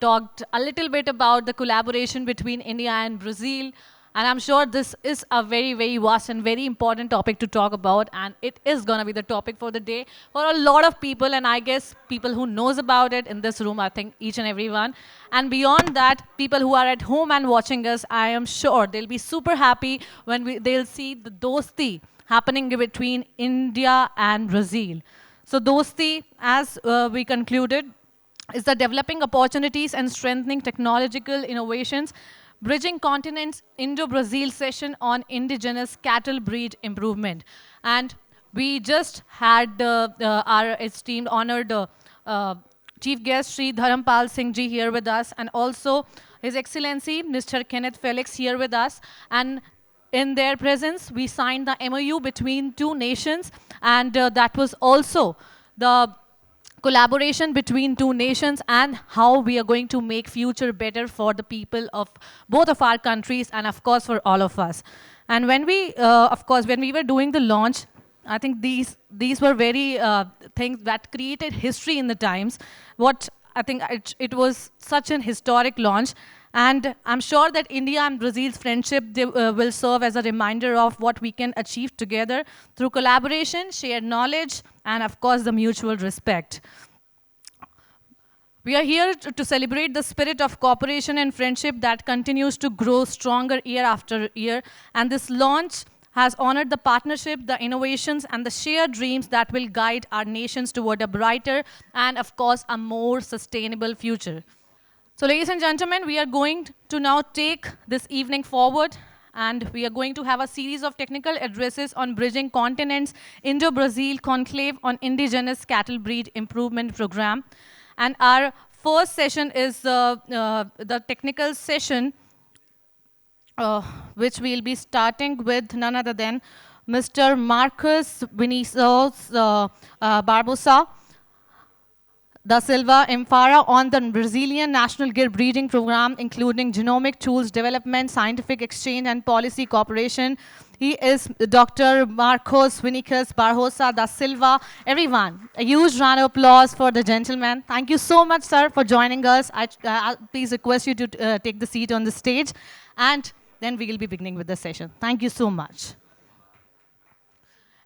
talked a little bit about the collaboration between India and Brazil. And I'm sure this is a very, very vast and very important topic to talk about. And it is going to be the topic for the day for a lot of people. And I guess people who knows about it in this room, I think each and every one. And beyond that, people who are at home and watching us, I am sure they'll be super happy when they'll see the dosti happening between India and Brazil. So dosti, as we concluded, is the developing opportunities and strengthening technological innovations, bridging continents Indo-Brazil session on indigenous cattle breed improvement. And we just had our esteemed, honored Chief Guest Sri Dharampal Singh Ji here with us, and also His Excellency Mr. Kenneth Felix here with us. And in their presence, we signed the MOU between two nations, and that was also the collaboration between two nations and how we are going to make future better for the people of both of our countries and of course for all of us. And when we, of course, when we were doing the launch, I think these were very things that created history in the times. What I think it was such an historic launch. And I'm sure that India and Brazil's friendship will serve as a reminder of what we can achieve together through collaboration, shared knowledge, and of course the mutual respect. We are here to celebrate the spirit of cooperation and friendship that continues to grow stronger year after year. And this launch has honored the partnership, the innovations, and the shared dreams that will guide our nations toward a brighter and, of course, a more sustainable future. So, ladies and gentlemen, we are going to now take this evening forward, and we are going to have a series of technical addresses on bridging continents, Indo-Brazil Conclave on Indigenous Cattle Breed Improvement Program. And our first session is the technical session, which we'll be starting with none other than Mr. Marcos Vinicius Barbosa da Silva Emfara on the Brazilian National Gear Breeding Program, including genomic tools development, scientific exchange, and policy cooperation. He is Dr. Marcos Vinicius Barbosa da Silva. Everyone, a huge round of applause for the gentleman. Thank you so much, sir, for joining us. I please request you to take the seat on the stage, and then we will be beginning with the session. Thank you so much.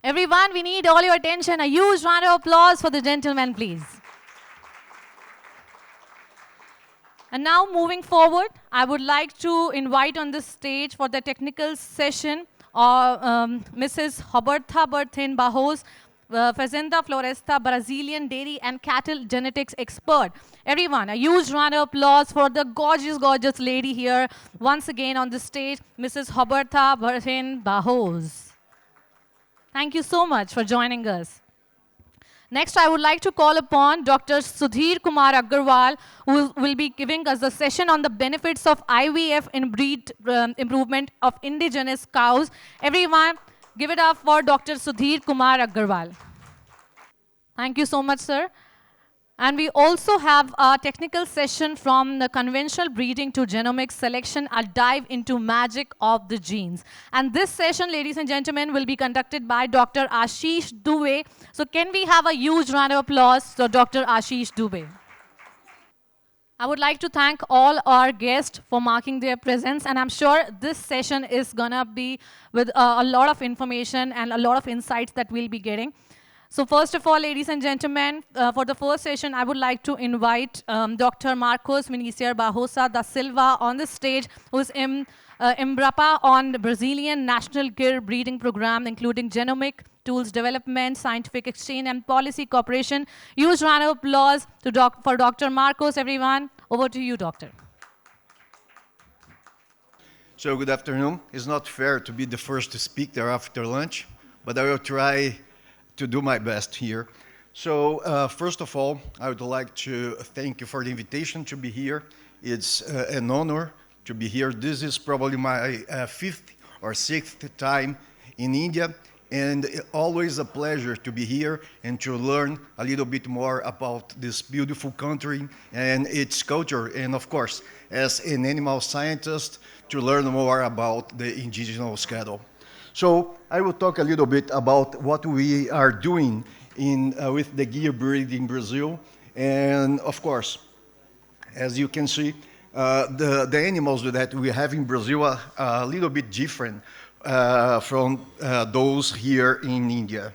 Everyone, we need all your attention. A huge round of applause for the gentleman, please. And now, moving forward, I would like to invite on the stage for the technical session Mrs. Roberta Berthen Barros, Fazenda Floresta, Brazilian dairy and cattle genetics expert. Everyone, a huge round of applause for the gorgeous, gorgeous lady here. Once again on the stage, Mrs. Roberta Berthen Barros. Thank you so much for joining us. Next, I would like to call upon Dr. Sudhir Kumar Agarwal, who will be giving us a session on the benefits of IVF in breed improvement of indigenous cows. Everyone, give it up for Dr. Sudhir Kumar Agarwal. Thank you so much, sir. And we also have a technical session from the conventional breeding to genomic selection, a dive into magic of the genes. And this session, ladies and gentlemen, will be conducted by Dr. Ashish Dubey. So can we have a huge round of applause for Dr. Ashish Dubey? I would like to thank all our guests for marking their presence, and I'm sure this session is gonna be with a lot of information and a lot of insights that we'll be getting. So first of all, ladies and gentlemen, for the first session, I would like to invite Dr. Marcos Vinicius Barbosa da Silva on the stage, who is Embrapa on the Brazilian National Gear Breeding Program, including genomic tools development, scientific exchange, and policy cooperation. Huge round of applause for Dr. Marcos, everyone. Over to you, doctor. So good afternoon. It's not fair to be the first to speak there after lunch, but I will try to do my best here. So first of all, I would like to thank you for the invitation to be here. It's an honor to be here. This is probably my fifth or sixth time in India, and always a pleasure to be here and to learn a little bit more about this beautiful country and its culture, and of course, as an animal scientist, to learn more about the indigenous cattle. So I will talk a little bit about what we are doing with the gear breed in Brazil. And of course, As you can see, the animals that we have in Brazil are a little bit different from those here in India.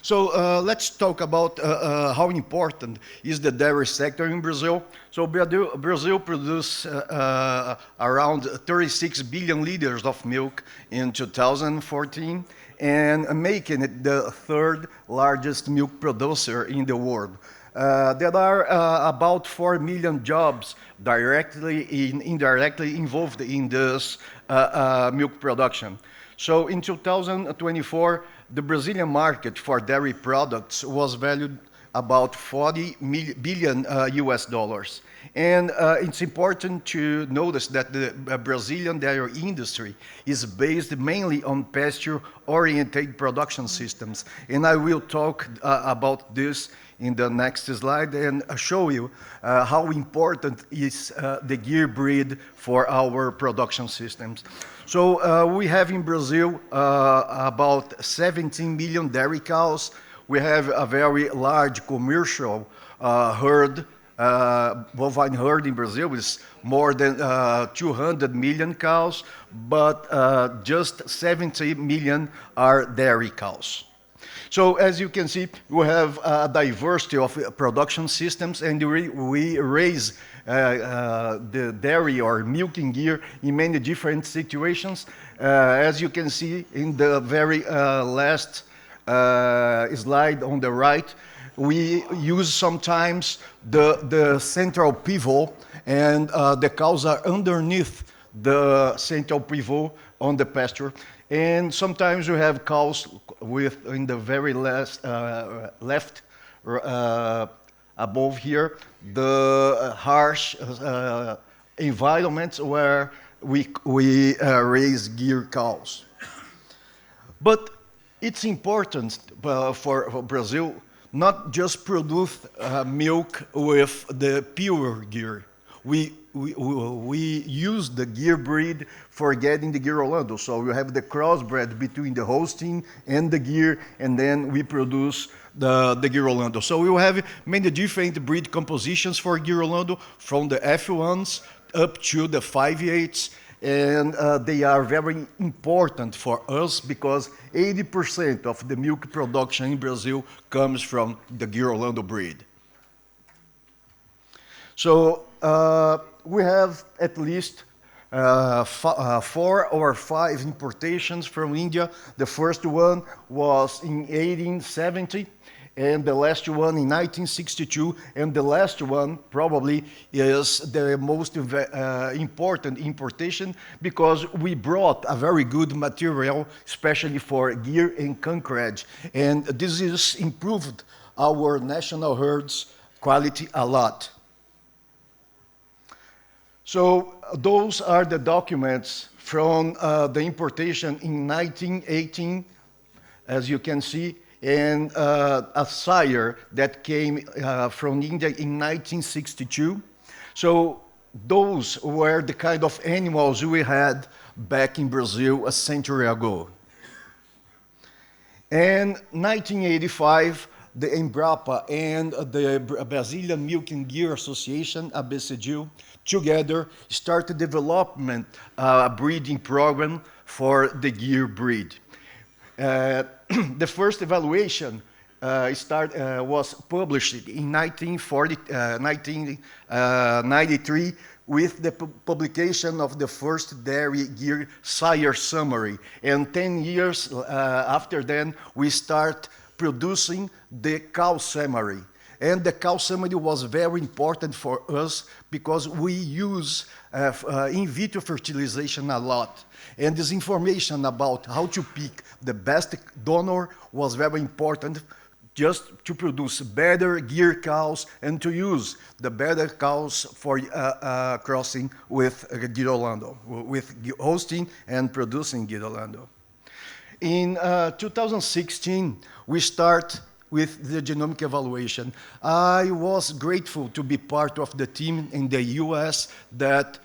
So let's talk about how important is the dairy sector in Brazil. So Brazil produces around 36 billion liters of milk in 2014 and making it the third largest milk producer in the world. There are about 4 million jobs directly and indirectly involved in this milk production. So in 2024, the Brazilian market for dairy products was valued about 40 billion US dollars. And it's important to notice that the Brazilian dairy industry is based mainly on pasture-oriented production systems. And I will talk about this in the next slide and show you how important is the gear breed for our production systems. So we have in Brazil about 17 million dairy cows. We have a very large commercial herd, bovine herd in Brazil with more than 200 million cows, but just 70 million are dairy cows. So as you can see, we have a diversity of production systems, and we raise the dairy or milking gear in many different situations. As you can see in the very last slide on the right, we use sometimes the central pivot, and the cows are underneath the central pivot on the pasture. And sometimes we have cows with, in the very left above here, the harsh environments where we raise gear cows. But it's important for Brazil not just produce milk with the pure gear. We use the gear breed for getting the gear Orlando. So we have the crossbred between the Holstein and the gear, and then we produce the gear Orlando. So we will have many different breed compositions for gear Orlando, from the F1s up to the 5/8s, and they are very important for us because 80% of the milk production in Brazil comes from the gear Orlando breed. So we have at least 4 or 5 importations from India. The first one was in 1870, and the last one in 1962, and the last one probably is the most important importation because we brought a very good material, especially for gear and concrete, and this has improved our national herds quality a lot. So those are the documents from the importation in 1918, as you can see, and a sire that came from India in 1962. So those were the kind of animals we had back in Brazil a century ago. And 1985, the Embrapa and the Brazilian Milk and Gear Association, ABCGIL, together started development breeding program for the gear breed. The first evaluation was published in 1993 with the publication of the first dairy gear sire summary. And 10 years after then, we start producing the cow summary. And the cow summary was very important for us because we use in vitro fertilization a lot. And this information about how to pick the best donor was very important just to produce better gear cows and to use the better cows for crossing with Gear Orlando, with Holstein and producing Gear Orlando. In 2016, we start with the genomic evaluation. I was grateful to be part of the team in the US that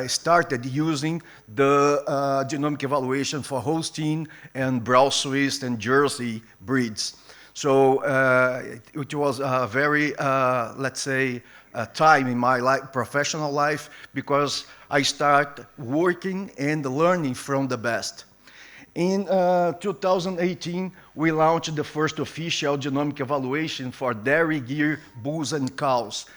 started using the genomic evaluation for Holstein and Brown Swiss and Jersey breeds. So it was a very, let's say, time in my life, professional life, because I start working and learning from the best. In 2018, we launched the first official genomic evaluation for dairy gear, bulls, and cows.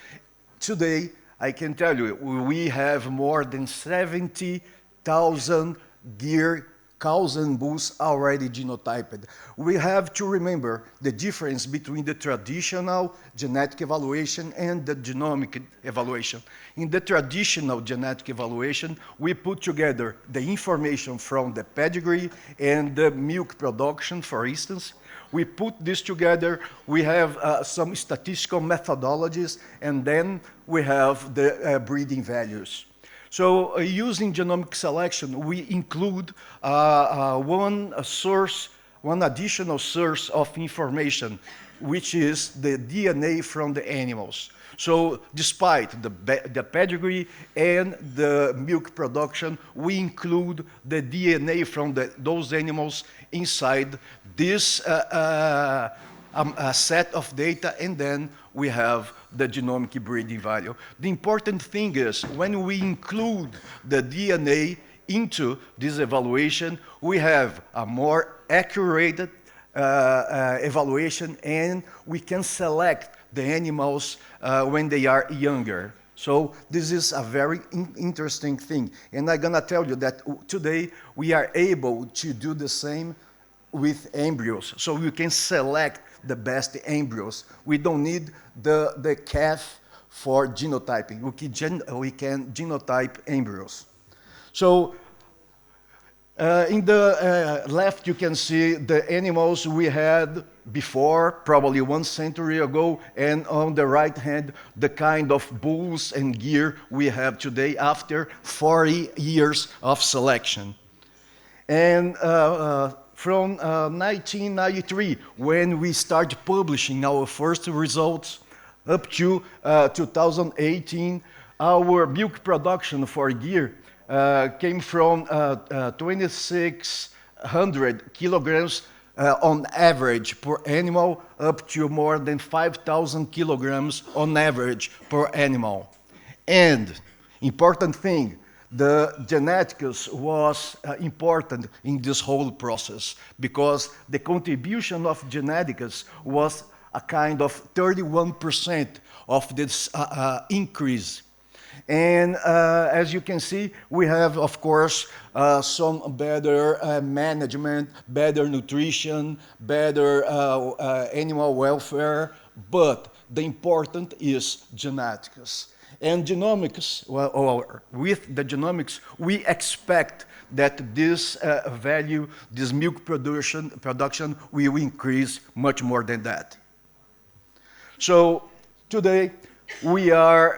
Today, I can tell you, we have more than 70,000 gear, cows and bulls already genotyped. We have to remember the difference between the traditional genetic evaluation and the genomic evaluation. In the traditional genetic evaluation, we put together the information from the pedigree and the milk production, for instance. We put this together, we have some statistical methodologies, and then we have the breeding values. So using genomic selection, we include one additional source of information, which is the DNA from the animals. So despite the pedigree and the milk production, we include the DNA from those animals inside this set of data, and then we have the genomic breeding value. The important thing is when we include the DNA into this evaluation, we have a more accurate evaluation, and we can select the animals when they are younger. So this is a very interesting thing. And I'm gonna tell you that today we are able to do the same with embryos. So you can select the best embryos. We don't need the calf for genotyping. We can genotype embryos. So in the left, you can see the animals we had before, probably 1 century ago, and on the right hand, the kind of bulls and gear we have today after 40 years of selection. And from 1993, when we started publishing our first results, up to 2018, our milk production for gear came from 2,600 kilograms on average per animal, up to more than 5,000 kilograms on average per animal. And important thing, the genetics was important in this whole process, because the contribution of genetics was a kind of 31% of this increase. And as you can see, we have, of course, some better management, better nutrition, better animal welfare, but the important is genetics. And genomics, or with the genomics, we expect that this value, this milk production will increase much more than that. So today, we are,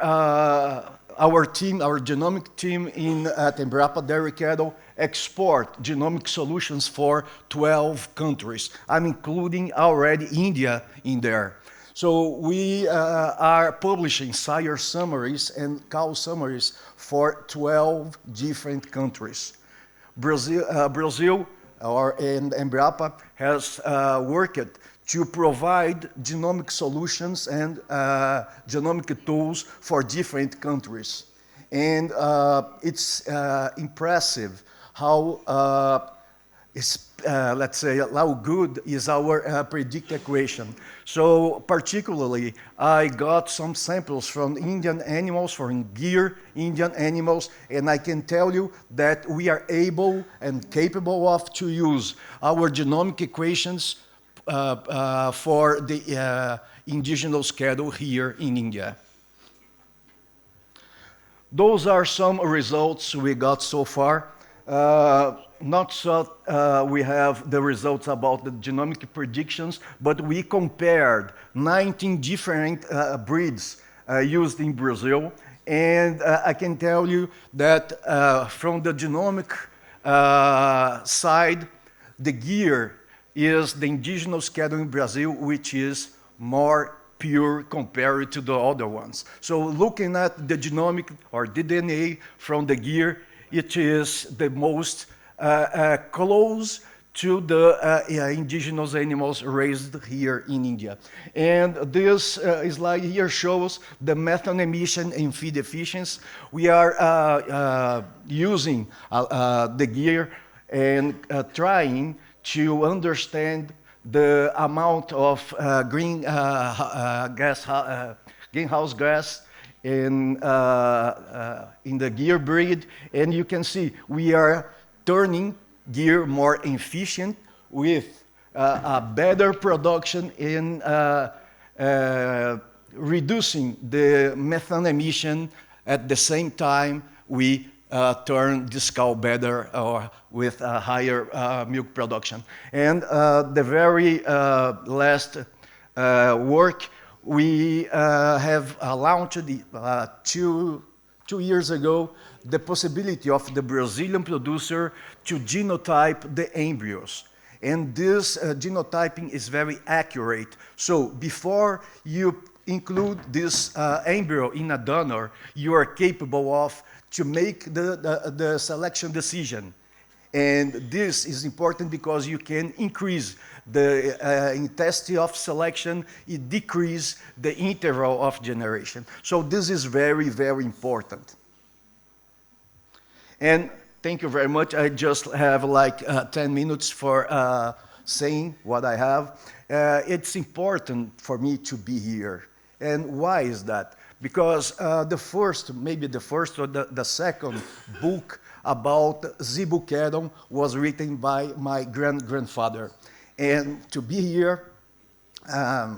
our team, our genomic team at Embrapa Dairy Cattle export genomic solutions for 12 countries. I'm including already India in there. So we are publishing sire summaries and cow summaries for 12 different countries. Brazil and Embrapa has worked to provide genomic solutions and genomic tools for different countries. And it's impressive how let's say, how good is our predict equation. So particularly, I got some samples from Indian animals, from gear Indian animals, and I can tell you that we are able and capable of to use our genomic equations for the indigenous cattle here in India. Those are some results we got so far. Not so we have the results about the genomic predictions, but we compared 19 different breeds used in Brazil. And I can tell you that from the genomic side, the gear is the indigenous cattle in Brazil, which is more pure compared to the other ones. So looking at the genomic or the DNA from the gear, it is the most close to the indigenous animals raised here in India. And this slide here shows the methane emission and feed efficiency. We are using the gear and trying to understand the amount of greenhouse gas in the gear breed. And you can see we are turning gear more efficient with a better production in reducing the methane emission. At the same time, we turn this cow better or with a higher milk production. And the very last work, we have launched 2 years ago the possibility of the Brazilian producer to genotype the embryos. And this genotyping is very accurate. So before you include this embryo in a donor, you are capable of to make the selection decision. And this is important because you can increase the intensity of selection, it decrease the interval of generation. So this is very, very important. And thank you very much. I just have like 10 minutes for saying what I have. It's important for me to be here. And why is that? Because the first or the second book about zebu cattle was written by my grandfather. And to be here,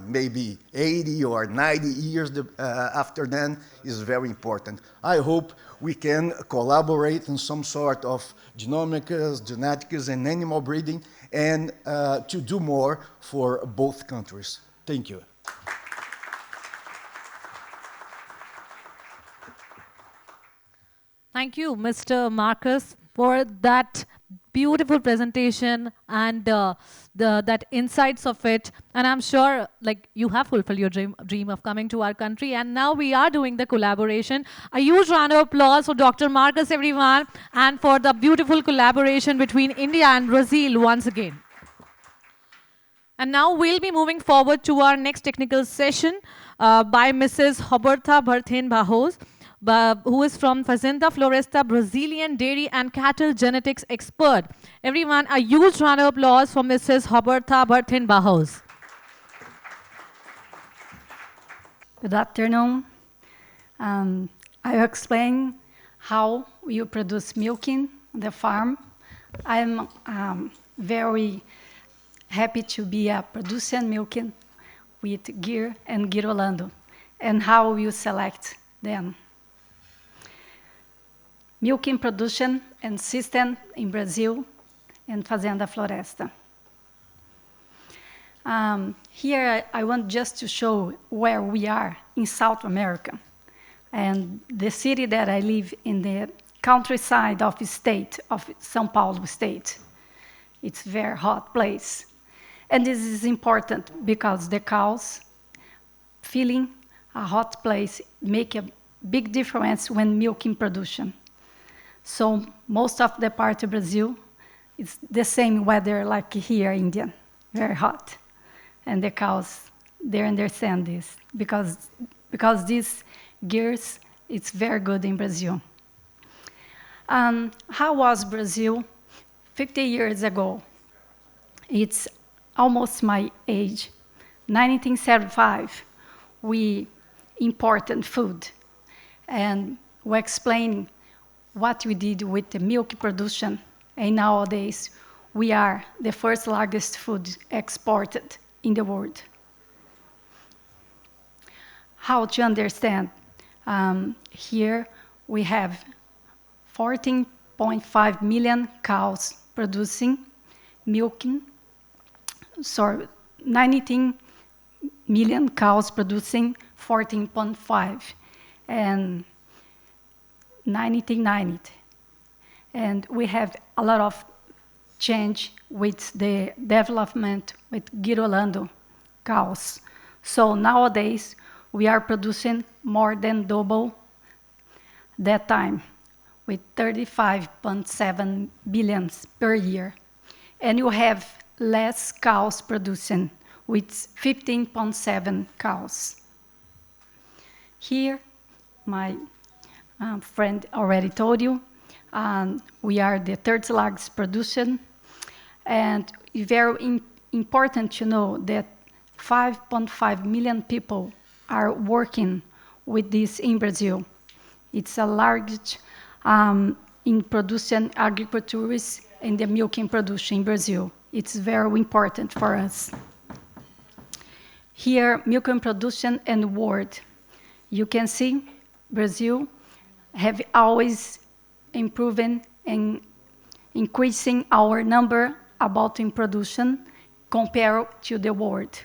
maybe 80 or 90 years after then is very important. I hope we can collaborate in some sort of genomics, genetics, and animal breeding, and to do more for both countries. Thank you. Thank you, Mr. Marcus, for that beautiful presentation and that insights of it. And I'm sure like you have fulfilled your dream of coming to our country. And now we are doing the collaboration. A huge round of applause for Dr. Marcus, everyone, and for the beautiful collaboration between India and Brazil once again. And now we'll be moving forward to our next technical session by Mrs. Roberta Barthen Barros, who is from Fazenda Floresta, Brazilian dairy and cattle genetics expert. Everyone, a huge round of applause for Mrs. Roberta Barthen Barros. Good afternoon. I will explain how you produce milk in the farm. I'm very happy to be a producer milking with Gear and Girolando, and how you select them. Milking production and system in Brazil and Fazenda Floresta. Here I want just to show where we are in South America. And the city that I live in, the countryside of the state of São Paulo state. It's a very hot place. And this is important because the cows feeling a hot place make a big difference when milking production. So most of the part of Brazil, it's the same weather like here in India, very hot. And the cows, they understand this because these gears, it's very good in Brazil. How was Brazil 50 years ago? It's almost my age. 1975, we imported food and we explained what we did with the milk production, and nowadays we are the first largest food exported in the world. How to understand? Here we have 14.5 million cows producing, milking, 19 million cows producing 14.5, and 1990. And we have a lot of change with the development with Girolando cows. So nowadays, we are producing more than double that time with 35.7 billions per year. and you have less cows producing, with 15.7 cows. Here, my friend already told you, we are the third largest producer, and very important to know that 5.5 million people are working with this in Brazil. It's a large in producing agriculturists and the milking production in Brazil. It's very important for us. Here, milking production and world. You can see Brazil have always improving and increasing our number about in production compared to the world.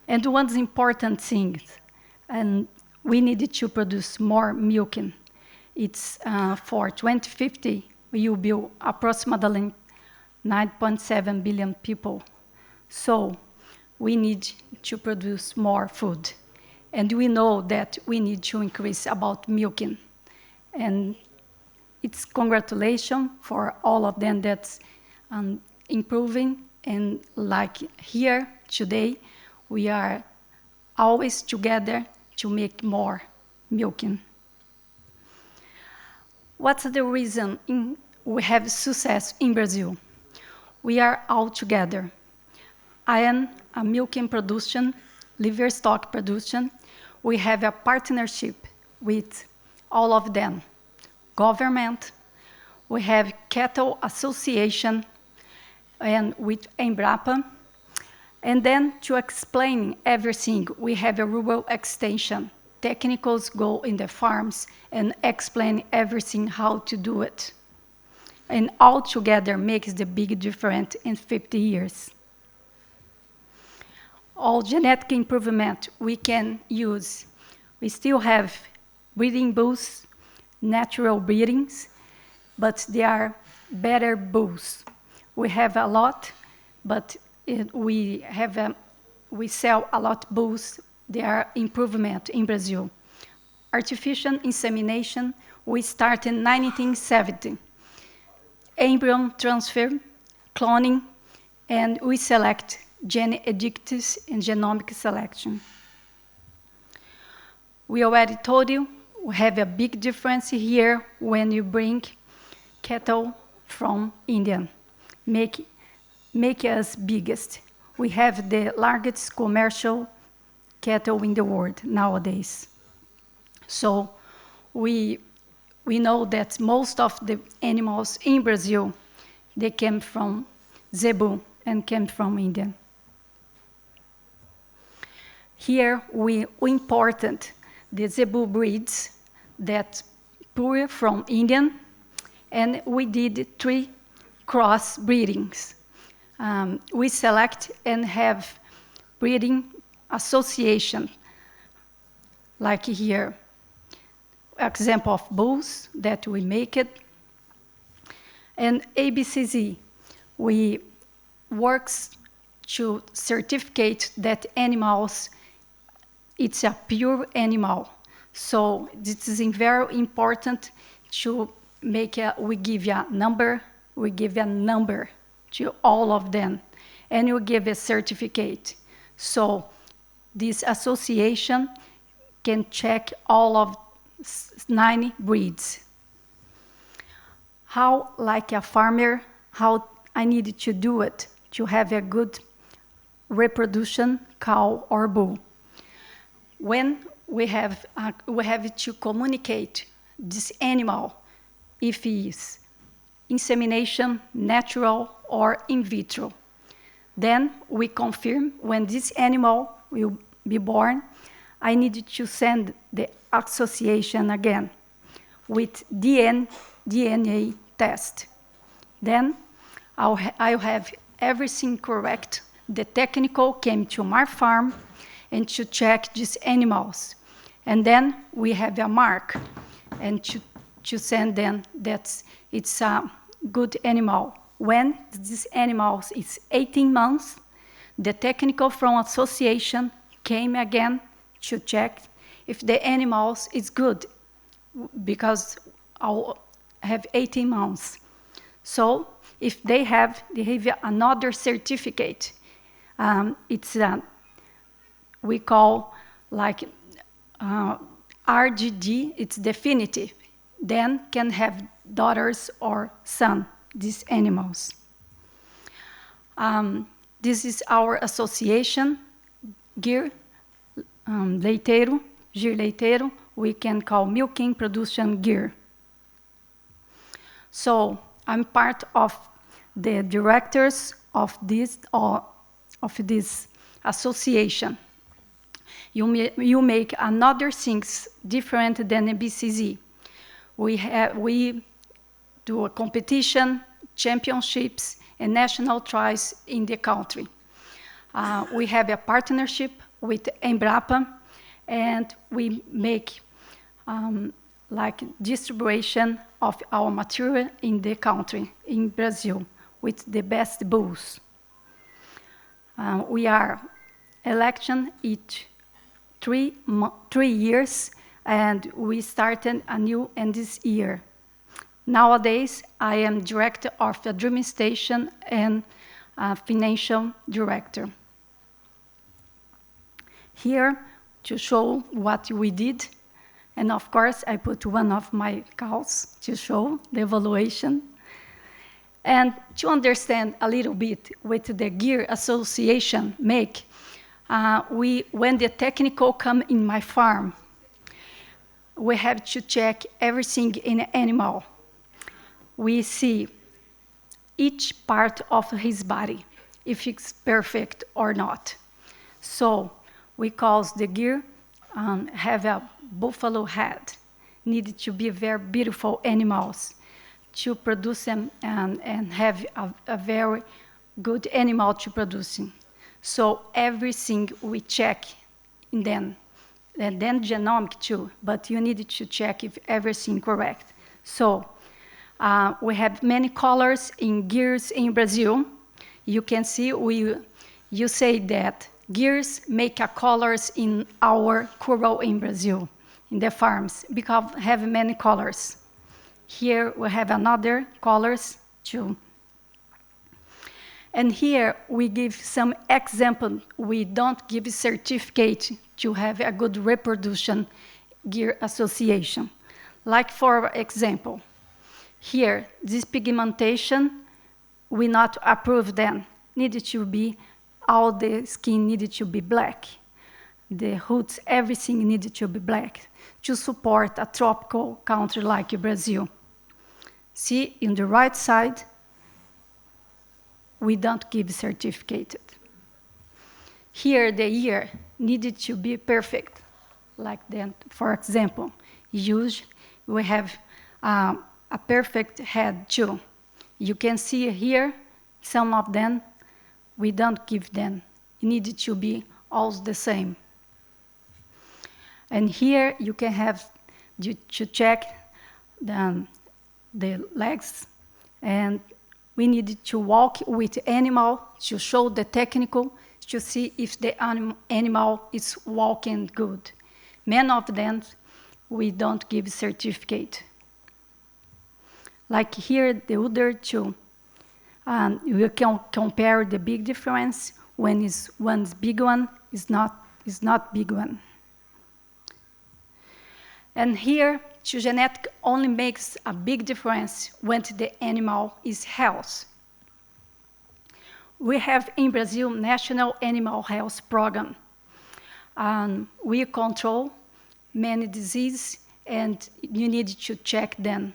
And one important thing, and we needed to produce more milking. It's for 2050, we will be approximately 9.7 billion people. So we need to produce more food. And we know that we need to increase about milking. And it's congratulations for all of them that's improving. And like here today, we are always together to make more milking. What's the reason we have success in Brazil? We are all together. I am a milking production, livestock production. We have a partnership with all of them. Government, we have cattle association, and with Embrapa. And then to explain everything, we have a rural extension. Technicals go in the farms and explain everything how to do it. And all together makes the big difference in 50 years. All genetic improvement we can use. We still have breeding bulls, natural breedings, but they are better bulls. We have a lot, but we sell a lot bulls. They are improvement in Brazil. Artificial insemination, we start in 1970. Embryo transfer, cloning, and we select gene edictus and genomic selection. We already told you, we have a big difference here when you bring cattle from India. Make us biggest. We have the largest commercial cattle in the world nowadays. So we know that most of the animals in Brazil, they came from zebu and came from India. Here we imported the zebu breeds that pure from India, and we did 3 cross breedings. We select and have breeding association, like here, example of bulls that we make it. And ABCZ, we works to certificate that animals, it's a pure animal. So this is very important to make we give you a number to all of them, and you give a certificate. So this association can check all of 9 breeds. How, like a farmer, how I needed to do it to have a good reproduction cow or bull. When we have to communicate this animal if he is insemination, natural, or in vitro. Then we confirm when this animal will be born. I need to send the association again with DNA test. Then I'll have everything correct. The technical came to my farm and to check these animals. And then we have a mark and to send them that it's a good animal. When this animal is 18 months, the technical from association came again to check if the animals is good, because I'll have 18 months. So if they have another certificate. It's we call like RGD, it's definitive. Then can have daughters or son, these animals. This is our association, GIR, leiteiro, GIR leiteiro, we can call milking production GIR. So I'm part of the directors of this association. You make another things different than a BCZ. We do a competition, championships, and national trials in the country. We have a partnership with Embrapa, and we make like distribution of our material in the country, in Brazil, with the best bulls. We are election each 3 years, and we started anew in this year. Nowadays, I am director of administration and financial director. Here, to show what we did, and of course, I put one of my cows to show the evaluation. And to understand a little bit what the GIR Association make, when the technical come in my farm, we have to check everything in an animal. We see each part of his body, if it's perfect or not. So we call the GIR have a buffalo head, needed to be very beautiful animals to produce them and have a very good animal to produce. So everything we check in them, and then genomic too, but you need to check if everything correct. So we have many colors in gears in Brazil. You can see you say that gears make a colors in our curral in Brazil, in the farms, because have many colors. Here we have another colors too. And here we give some example. We don't give a certificate to have a good reproduction GIR association. Like for example, here, this pigmentation, we not approve then. Needed to be, all the skin needed to be black. The hoods, everything needed to be black to support a tropical country like Brazil. See, in the right side, we don't give certificated. Here, the ear needed to be perfect, like then, for example, usually we have a perfect head too. You can see here, some of them, we don't give them. It needed to be all the same. And here you can have to check the legs, and we needed to walk with the animal to show the technical, to see if the animal is walking good. Many of them, we don't give certificate. Like here, the other two, you can compare the big difference when one's big one is not big one. And here, genetic only makes a big difference when the animal is healthy. We have in Brazil National Animal Health Program. We control many diseases, and you need to check them.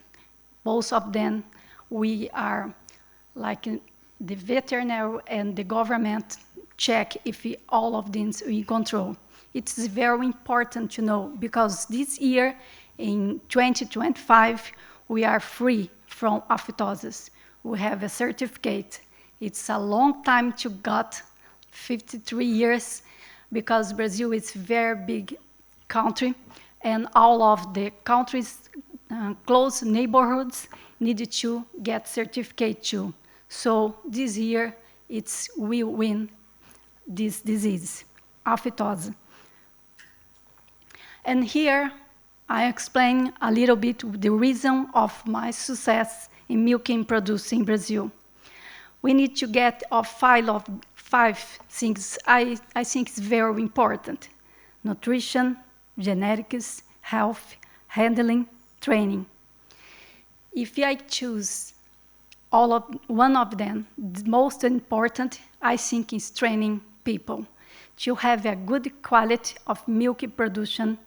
Both of them, we are like the veterinary and the government check if all of these we control. It's very important to know, because this year, in 2025, we are free from apoptosis. We have a certificate. It's a long time to get, 53 years, because Brazil is a very big country, and all of the countries, close neighborhoods, needed to get certificate too. So this year, we win this disease, apoptosis. And here, I explain a little bit the reason of my success in milking produce in Brazil. We need to get a file of 5 things I think is very important: nutrition, genetics, health, handling, training. If I choose one of them, the most important, I think, is training people. To have a good quality of milk production,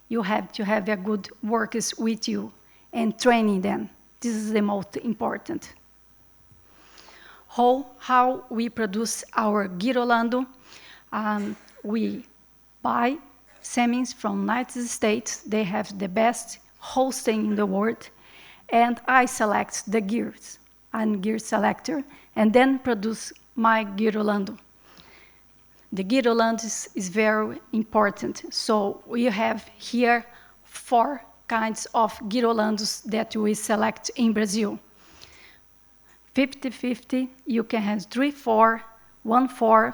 you have to have a good workers with you and training them. This is the most important. How we produce our Girolando. We buy semens from United States. They have the best Holstein in the world. And I select the gears. I'm gear selector, and then produce my Girolando. The Girolando is very important. So we have here 4 kinds of Girolandos that we select in Brazil. 50-50, you can have 3-4, 1-4,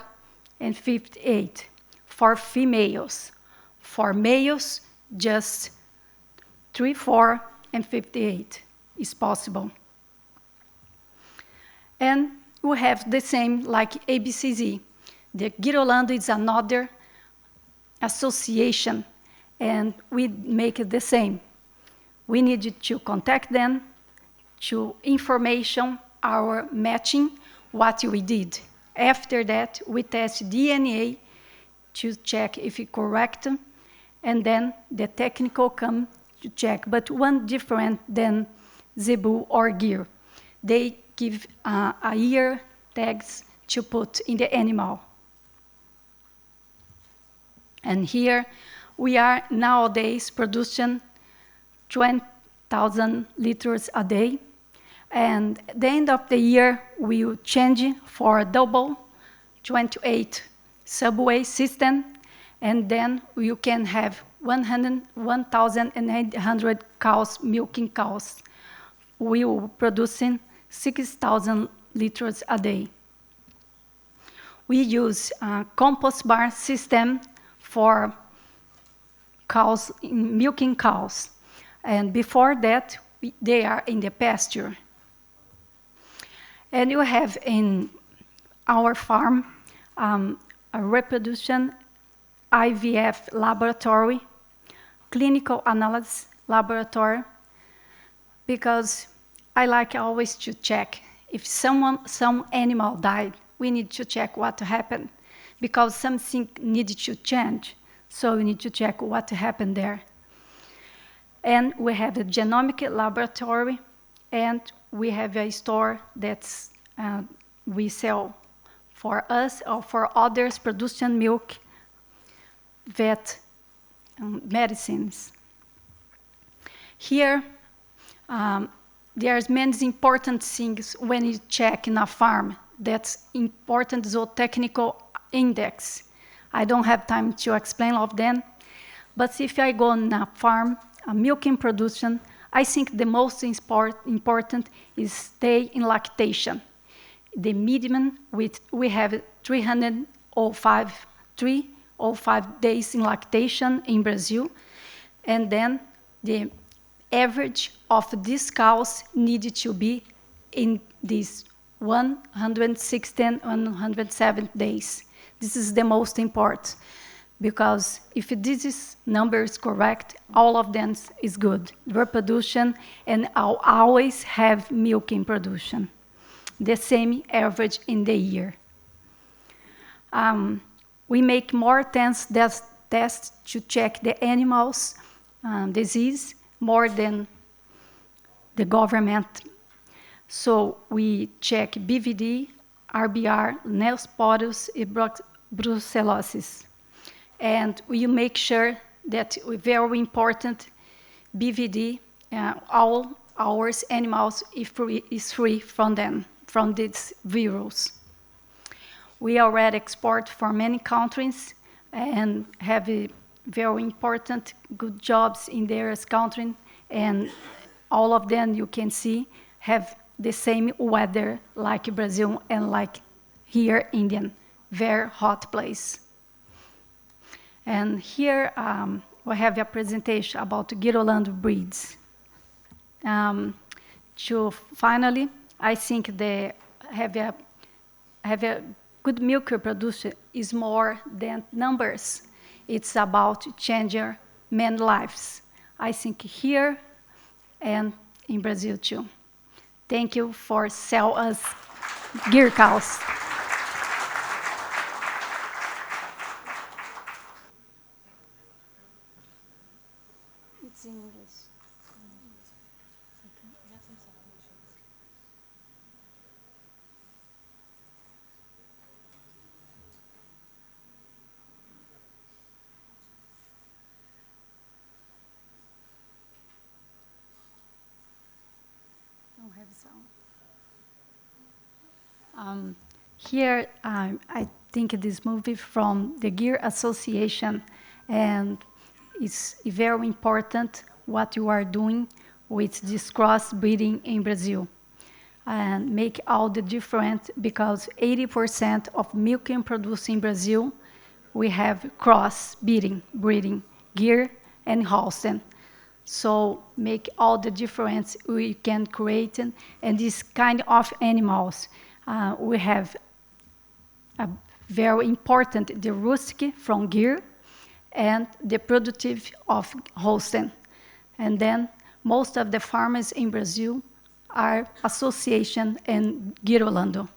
and 58 for females. For males, just 3-4 and 58 is possible. And we have the same like ABCZ. The Girolando is another association, and we make it the same. We need to contact them to information our matching what we did. After that, we test DNA to check if it's correct, and then the technical come to check. But one different than zebu or gear. They give a year tags to put in the animal. And here we are nowadays producing 20,000 liters a day. And at the end of the year, we will change for a double 28 subway system. And then you can have 1,800 cows, milking cows. We will producing 6,000 liters a day. We use a compost bar system for cows, milking cows. And before that, they are in the pasture. And you have in our farm a reproduction IVF laboratory, clinical analysis laboratory, because I like always to check. If some animal died, we need to check what happened, because something needed to change. So we need to check what happened there. And we have a genomic laboratory, and we have a store that's we sell for us or for others producing milk, vet medicines. Here, there's many important things when you check in a farm. That's important zootechnical index. I don't have time to explain all of them, but if I go on a farm, a milking production, I think the most important is stay in lactation. The minimum, we have 305 days in lactation in Brazil, and then the average of these cows needed to be in these 116, 107 days. This is the most important, because if this number is correct, all of them is good. Reproduction, and I'll always have milking production. The same average in the year. We make more tests to check the animals' disease more than the government. So we check BVD, RBR, Neosporus, and brucellosis. And we make sure that, very important, BVD, all our animals is free from them, from this virus. We already export for many countries and have very important, good jobs in their country, and all of them, you can see, have the same weather like Brazil and like here, India, very hot place. And here we have a presentation about Girolando breeds. Finally, I think they have a have a good milk producer is more than numbers. It's about changing men's lives. I think here and in Brazil too. Thank you for sell us gear cows. It's in English. Don't have sound. Here, I think this movie from the Gear Association, and it's very important what you are doing with this cross-breeding in Brazil, and make all the difference because 80% of milk produced in Brazil, we have cross-breeding, Gear and Holstein. So make all the difference we can create, and this kind of animals. We have a very important, the rustic from Gear and the productive of Holstein. And then most of the farmers in Brazil are association and Girolando.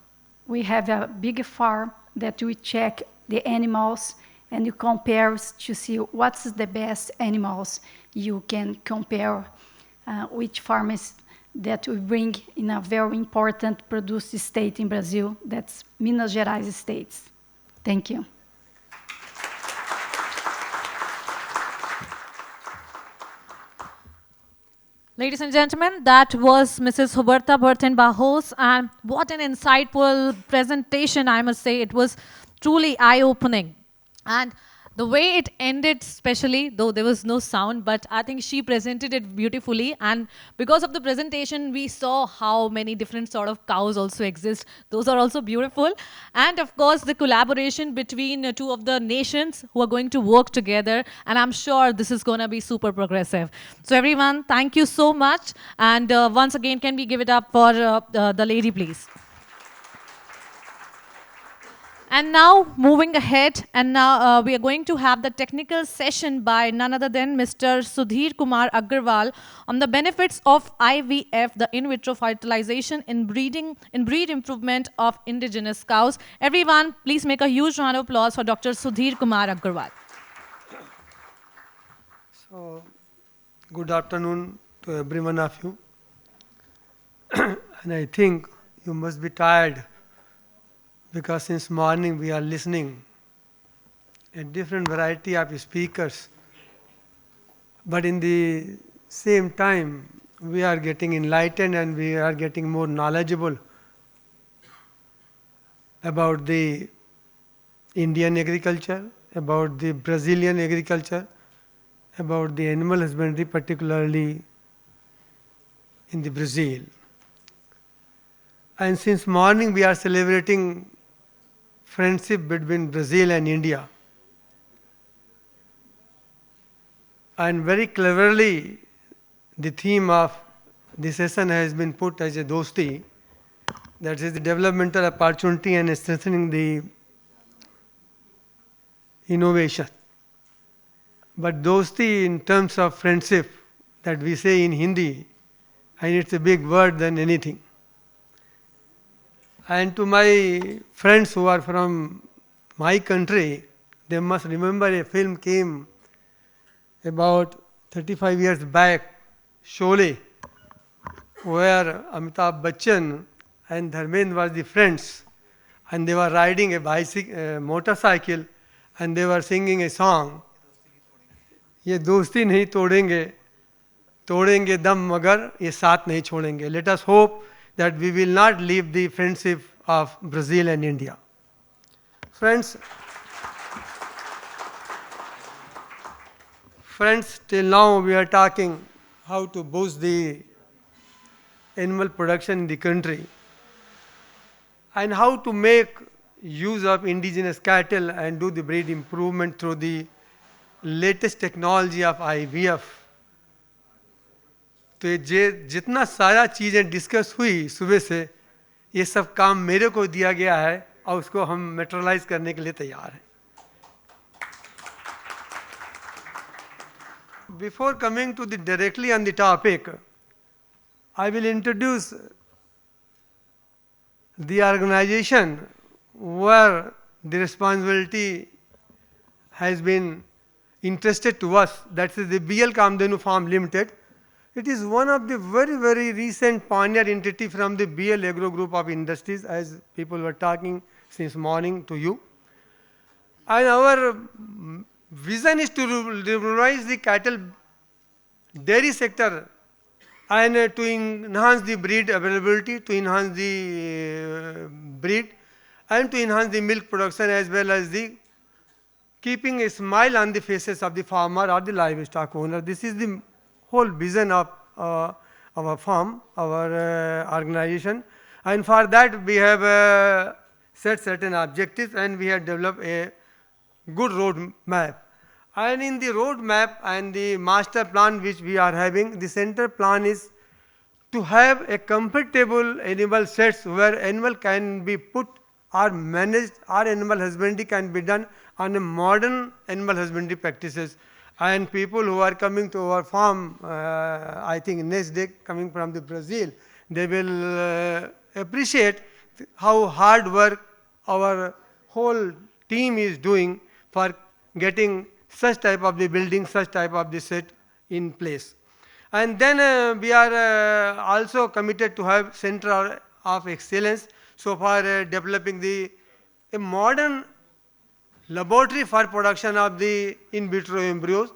We have a big farm that we check the animals and you compare to see what's the best animals you can compare which farmers that we bring in a very important produced state in Brazil, that's Minas Gerais states. Thank you. Ladies and gentlemen, that was Mrs. Roberta Barros, and what an insightful presentation, I must say. It was truly eye-opening. And the way it ended, especially, though there was no sound, but I think she presented it beautifully. And because of the presentation, we saw how many different sort of cows also exist. Those are also beautiful. And of course, the collaboration between two of the nations who are going to work together. And I'm sure this is going to be super progressive. So everyone, thank you so much. And once again, can we give it up for the lady, please? And now, moving ahead, and now we are going to have the technical session by none other than Mr. Sudhir Kumar Agarwal on the benefits of IVF, the in vitro fertilization in breed improvement of indigenous cows. Everyone, please make a huge round of applause for Dr. Sudhir Kumar Agarwal. So, good afternoon to every one of you. And I think you must be tired, because since morning we are listening a different variety of speakers, but in the same time we are getting enlightened and we are getting more knowledgeable about the Indian agriculture, about the Brazilian agriculture, about the animal husbandry, particularly in the Brazil. And since morning we are celebrating friendship between Brazil and India. And very cleverly, the theme of the session has been put as a dosti, that is the developmental opportunity and strengthening the innovation. But dosti in terms of friendship that we say in Hindi, and it's a big word than anything. And to my friends who are from my country, they must remember a film came about 35 years back, Sholay, where Amitabh Bachchan and Dharmendra was the friends, and they were riding a motorcycle, and they were singing a song. ये दोस्ती नहीं तोड़ेंगे, तोड़ेंगे दम मगर ये साथ नहीं छोड़ेंगे. Let us hope that we will not leave the friendship of Brazil and India. Friends, till now we are talking how to boost the animal production in the country and how to make use of indigenous cattle and do the breed improvement through the latest technology of IVF. तो ये जितना सारा चीज़ें discuss हुई सुबह से, ये सब काम मेरे को दिया गया है और उसको हम मेट्रोलाइज करने के लिए तैयार हैं. Before coming to the directly on the topic, I will introduce the organization where the responsibility has been entrusted to us, that is the BL Kamdenu Farm Limited. It is one of the very, very recent pioneer entity from the BL Agro group of industries, as people were talking since morning to you. And our vision is to liberalize the cattle dairy sector and to enhance the breed availability, to enhance the breed, and to enhance the milk production, as well as the keeping a smile on the faces of the farmer or the livestock owner. This is the whole vision of our farm, our organization, and for that we have set certain objectives, and we have developed a good road map. And in the road map and the master plan which we are having, the center plan is to have a comfortable animal sets where animal can be put or managed, or animal husbandry can be done on a modern animal husbandry practices. And people who are coming to our farm, I think next day coming from the Brazil, they will appreciate how hard work our whole team is doing for getting such type of the building, such type of the set in place. And then we are also committed to have center of excellence, so far developing a modern laboratory for production of the in vitro embryos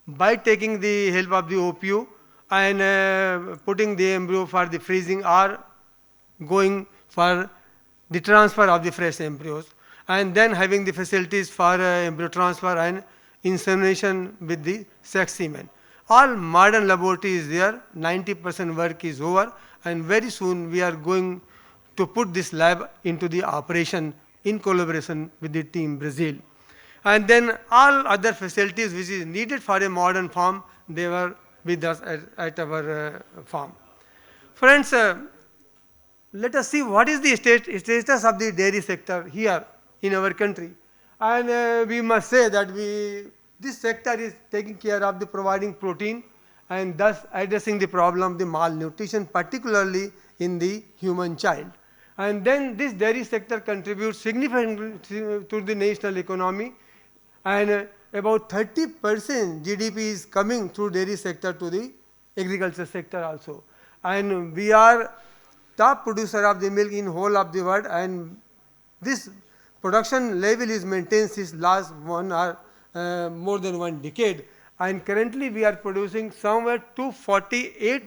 by taking the help of the OPU and putting the embryo for the freezing or going for the transfer of the fresh embryos, and then having the facilities for embryo transfer and insemination with the sex semen. All modern laboratory is there, 90% work is over, and very soon we are going to put this lab into the operation in collaboration with the team Brazil. And then all other facilities which is needed for a modern farm, they were with us at our farm. Friends, let us see what is the status of the dairy sector here in our country. And we must say that this sector is taking care of the providing protein and thus addressing the problem of the malnutrition, particularly in the human child. And then this dairy sector contributes significantly to the national economy, and about 30% GDP is coming through dairy sector to the agriculture sector also. And we are top producer of the milk in whole of the world, and this production level is maintained since last one or more than 1 decade, and currently we are producing somewhere 248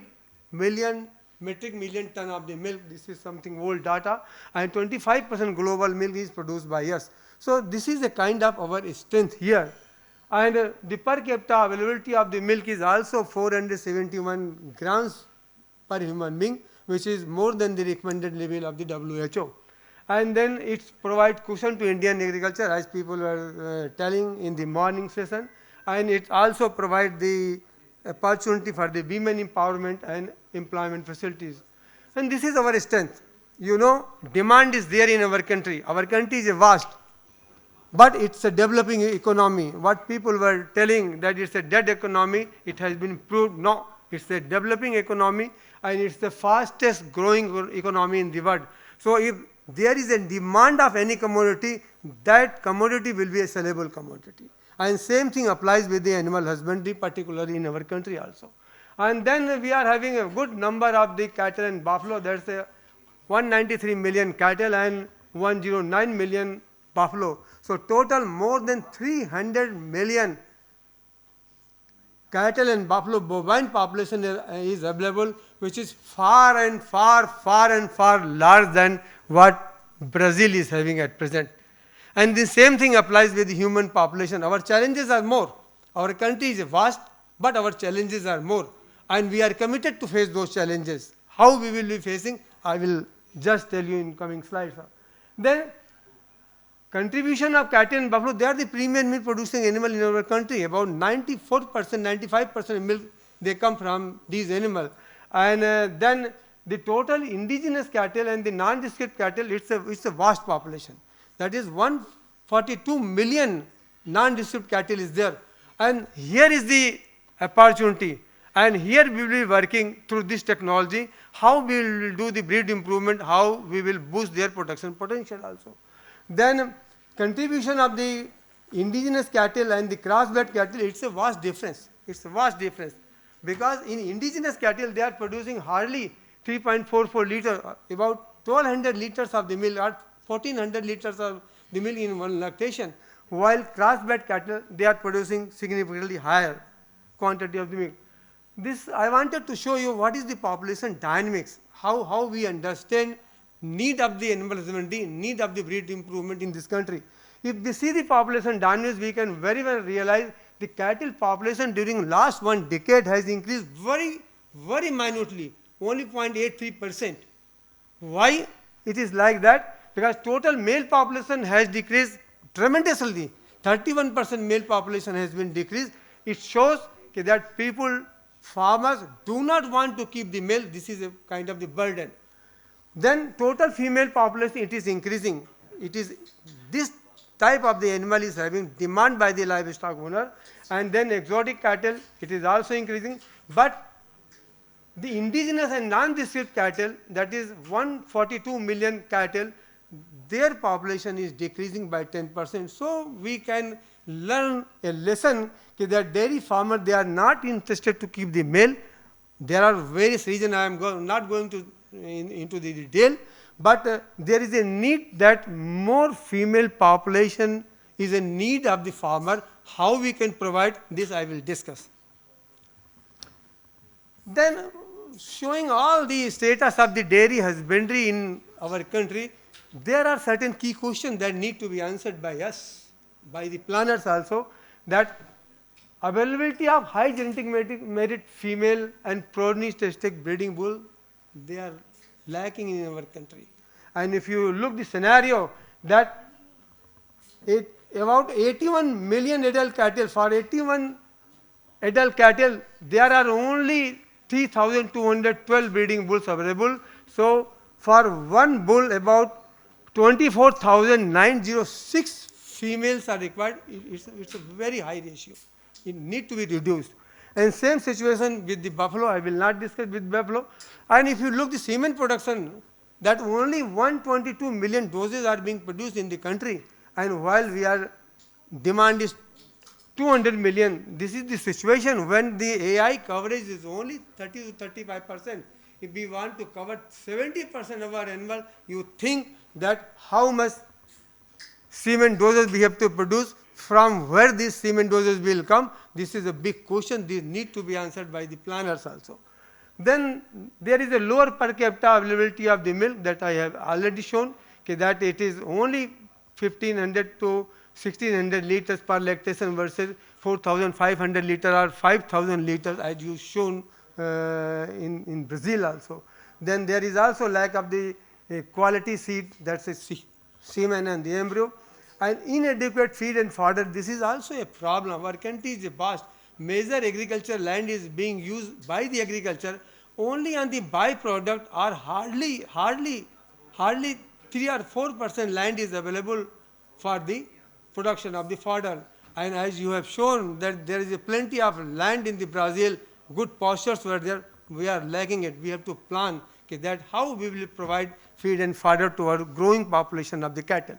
metric million ton of the milk. This is something old data, and 25% global milk is produced by us. So this is a kind of our strength here. And the per capita availability of the milk is also 471 grams per human being, which is more than the recommended level of the WHO. And then it provides cushion to Indian agriculture, as people were telling in the morning session, and it also provides the opportunity for the women empowerment and employment facilities. And this is our strength. You know, demand is there in our country. Our country is a vast, but it's a developing economy. What people were telling that it's a dead economy, it has been proved no, it's a developing economy, and it's the fastest growing economy in the world. So if there is a demand of any commodity, that commodity will be a sellable commodity. And same thing applies with the animal husbandry, particularly in our country also. And then we are having a good number of the cattle and buffalo. There's a 193 million cattle and 109 million buffalo. So total more than 300 million cattle and buffalo bovine population is available, which is far and far larger than what Brazil is having at present. And the same thing applies with the human population. Our challenges are more. Our country is vast, but our challenges are more. And we are committed to face those challenges. How we will be facing, I will just tell you in coming slides. Then, contribution of cattle and buffalo, they are the premium milk producing animal in our country. About 94%, 95% milk, they come from these animals. And then the total indigenous cattle and the nondescript cattle, it's a vast population. That is 142 million nondescript cattle is there. And here is the opportunity. And here we will be working through this technology, how we will do the breed improvement, how we will boost their production potential also. Then contribution of the indigenous cattle and the crossbred cattle, it's a vast difference. It's a vast difference. Because in indigenous cattle, they are producing hardly 3.44 liters, about 1200 liters of the milk or 1400 liters of the milk in one lactation. While crossbred cattle, they are producing significantly higher quantity of the milk. This, I wanted to show you what is the population dynamics, how we understand need of the animal husbandry, need of the breed improvement in this country. If we see the population dynamics, we can very well realize the cattle population during last 1 decade has increased very, very minutely, only 0.83%. Why it is like that? Because total male population has decreased tremendously. 31% male population has been decreased. It shows that people, farmers do not want to keep the male. This is a kind of the burden. Then total female population, it is increasing. It is this type of the animal is having demand by the livestock owner, and then exotic cattle, it is also increasing. But the indigenous and non-descript cattle, that is 142 million cattle, their population is decreasing by 10%. So we can learn a lesson that dairy farmers, they are not interested to keep the male. There are various reasons. I am not going to into the detail, but there is a need that more female population is a need of the farmer. How we can provide this, I will discuss. Then showing all the status of the dairy husbandry in our country, there are certain key questions that need to be answered by us, by the planners also, that availability of high genetic merit female and progenistic breeding bull, they are lacking in our country. And if you look the scenario that about 81 million adult cattle, for 81 adult cattle, there are only 3,212 breeding bulls available. So for one bull, about 24,906 females are required. It's a very high ratio. It needs to be reduced. And same situation with the buffalo. I will not discuss with buffalo. And if you look the semen production, that only 122 million doses are being produced in the country. And while we are demand is 200 million, this is the situation when the AI coverage is only 30 to 35%. If we want to cover 70% of our animal, you think that how much semen doses we have to produce, from where these semen doses will come. This is a big question. These need to be answered by the planners also. Then there is a lower per capita availability of the milk that I have already shown, that it is only 1500 to 1600 liters per lactation versus 4500 liters or 5000 liters as you shown in Brazil also. Then there is also lack of the quality seed, that's a semen and the embryo. And inadequate feed and fodder, this is also a problem. Our country is vast. Major agriculture land is being used by the agriculture. Only on the byproduct or hardly 3 or 4% land is available for the production of the fodder. And as you have shown that there is a plenty of land in the Brazil, good pastures were there, we are lacking it. We have to plan that how we will provide feed and fodder to our growing population of the cattle.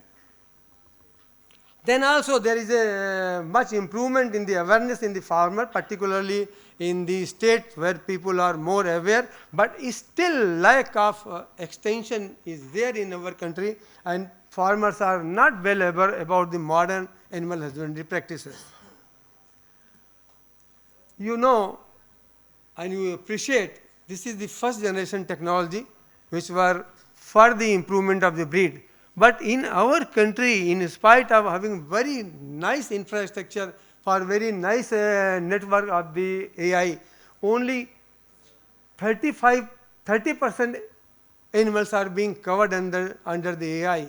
Then also there is a much improvement in the awareness in the farmer, particularly in the states where people are more aware, but still lack of extension is there in our country, and farmers are not well aware about the modern animal husbandry practices. You know and you appreciate this is the first generation technology which were for the improvement of the breed. But in our country, in spite of having very nice infrastructure for very nice network of the AI, only 30% animals are being covered under the AI.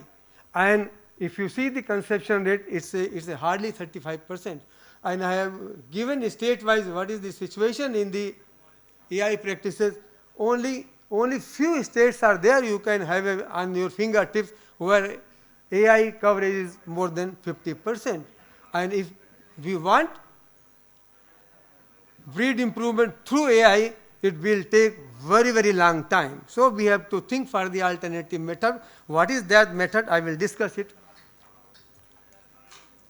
And if you see the conception rate, it's a hardly 35%. And I have given state-wise what is the situation in the AI practices. Only only few states are there you can have on your fingertips where AI coverage is more than 50%. And if we want breed improvement through AI, it will take very, very long time. So we have to think for the alternative method. What is that method? I will discuss it.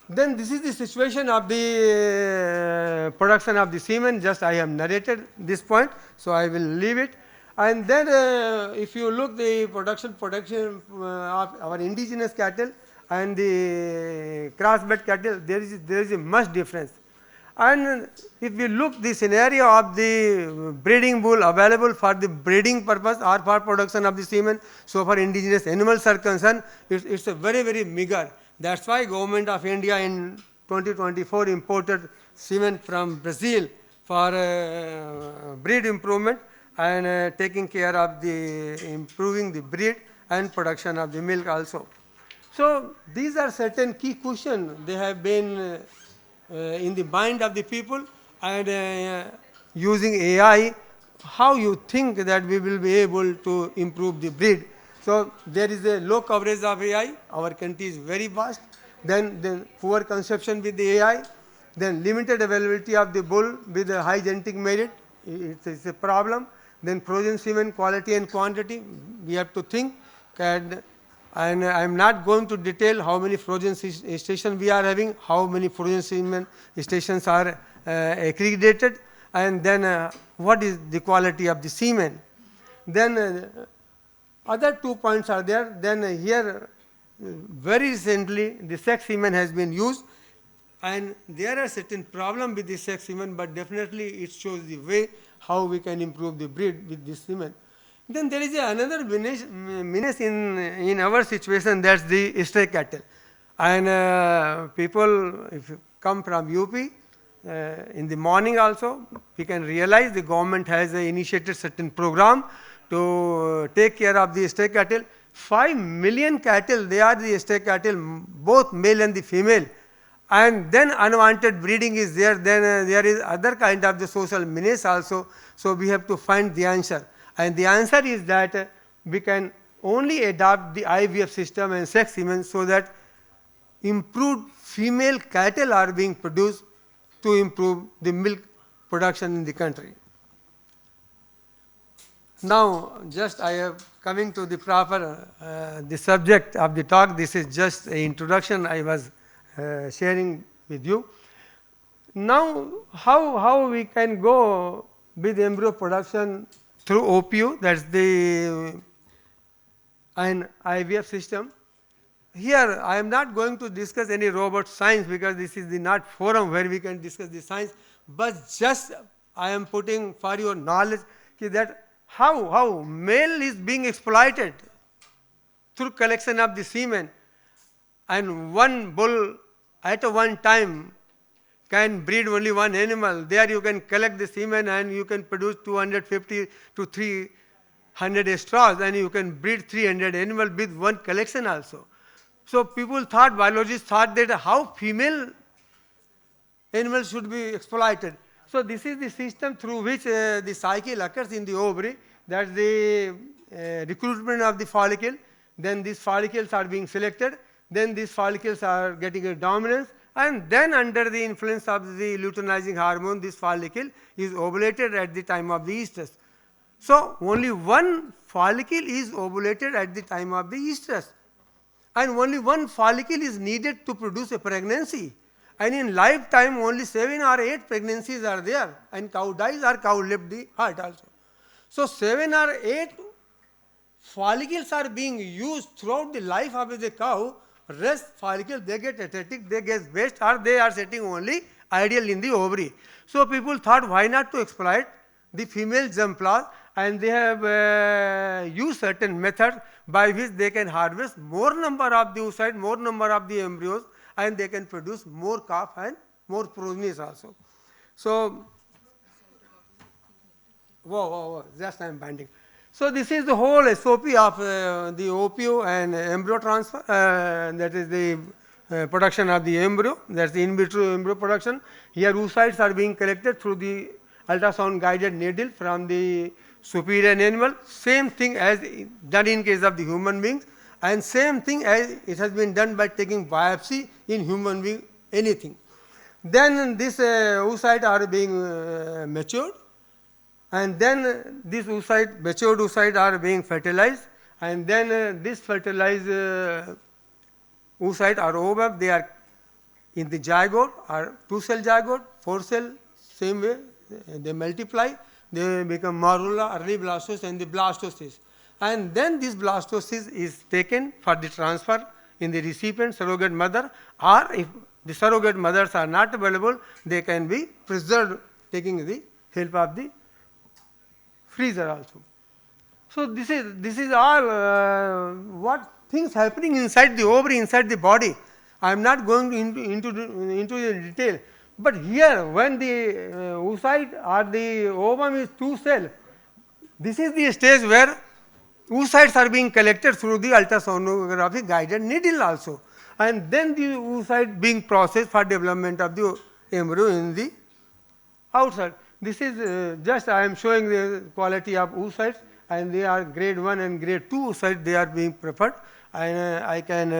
Then this is the situation of the production of the semen. Just I have narrated this point, so I will leave it. And then if you look the production of our indigenous cattle and the crossbred cattle, there is a much difference. And if we look the scenario of the breeding bull available for the breeding purpose or for production of the semen, so for indigenous animals are concerned, it's a very, very meager. That's why Government of India in 2024 imported semen from Brazil for breed improvement and taking care of the improving the breed and production of the milk also. So these are certain key questions. They have been in the mind of the people, and using AI, how you think that we will be able to improve the breed. So there is a low coverage of AI. Our country is very vast. Then poor conception with the AI. Then limited availability of the bull with a high genetic merit. It's a problem. Then frozen semen quality and quantity. We have to think. And I'm not going to detail how many frozen stations we are having, how many frozen semen stations are accredited, and then what is the quality of the semen. Then other 2 points are there. Then here, very recently, the sex semen has been used, and there are certain problems with the sex semen, but definitely it shows the way how we can improve the breed with this semen. Then there is another menace in our situation, that's the stray cattle. And people, if you come from UP, in the morning also, we can realize the government has initiated certain program to take care of the stray cattle. 5 million cattle, they are the stray cattle, both male and the female. And then unwanted breeding is there, then there is other kind of the social menace also. So we have to find the answer. And the answer is that we can only adopt the IVF system and sex semen so that improved female cattle are being produced to improve the milk production in the country. Now, just I am coming to the proper the subject of the talk. This is just an introduction I was sharing with you. Now, how we can go with embryo production through OPU, that's the an IVF system. Here, I am not going to discuss any robot science because this is the not forum where we can discuss the science, but just I am putting for your knowledge that how male is being exploited through collection of the semen, and one bull at one time can breed only one animal. There you can collect the semen and you can produce 250 to 300 straws, and you can breed 300 animals with one collection also. So people thought, biologists thought that how female animals should be exploited. So this is the system through which the cycle occurs in the ovary. That's the recruitment of the follicle. Then these follicles are being selected. Then these follicles are getting a dominance. And then under the influence of the luteinizing hormone, this follicle is ovulated at the time of the estrus. So only one follicle is ovulated at the time of the estrus. And only one follicle is needed to produce a pregnancy. And in lifetime, only 7 or 8 pregnancies are there. And cow dies or cow left the heart also. So 7 or 8 follicles are being used throughout the life of the cow. Rest follicles, they get atretic, they get waste, or they are sitting only ideal in the ovary. So people thought, why not to exploit the female exemplars, and they have used certain methods by which they can harvest more number of the oocytes, more number of the embryos, and they can produce more calf and more progenies also. So, just I am binding. So this is the whole SOP of the OPU and embryo transfer, that is the production of the embryo, that's the in vitro embryo production. Here oocytes are being collected through the ultrasound guided needle from the superior animal, same thing as done in case of the human beings, and same thing as it has been done by taking biopsy in human being, anything. Then this oocyte are being matured, and then this oocyte, matured oocyte are being fertilized, and then this fertilized oocyte or ovum, they are in the zygote or 2-cell zygote, 4-cell, same way, they multiply, they become morula, early blastocyst and the blastocyst. And then this blastocyst is taken for the transfer in the recipient surrogate mother, or if the surrogate mothers are not available, they can be preserved taking the help of the freezer also. So this is all what things happening inside the ovary, inside the body. I am not going into the detail, but here when the oocyte or the ovum is 2-cell, this is the stage where oocytes are being collected through the ultrasonography guided needle also, and then the oocyte being processed for development of the embryo in the outside. This is just I am showing the quality of oocytes, and they are grade 1 and grade 2 oocytes, they are being preferred. And I can,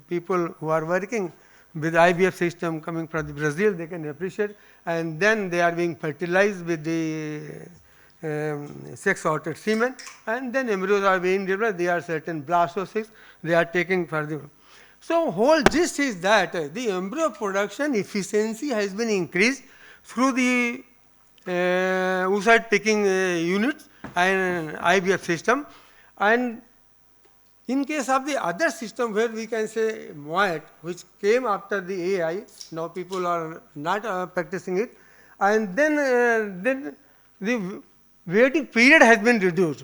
people who are working with IVF system coming from the Brazil, they can appreciate, and then they are being fertilized with the sex sorted semen, and then embryos are being developed. They are certain blastocysts, they are taking for the. So whole gist is that the embryo production efficiency has been increased through the oocyte picking units and IVF system. And in case of the other system where we can say MOAT, which came after the AI, now people are not practicing it, and then the waiting period has been reduced.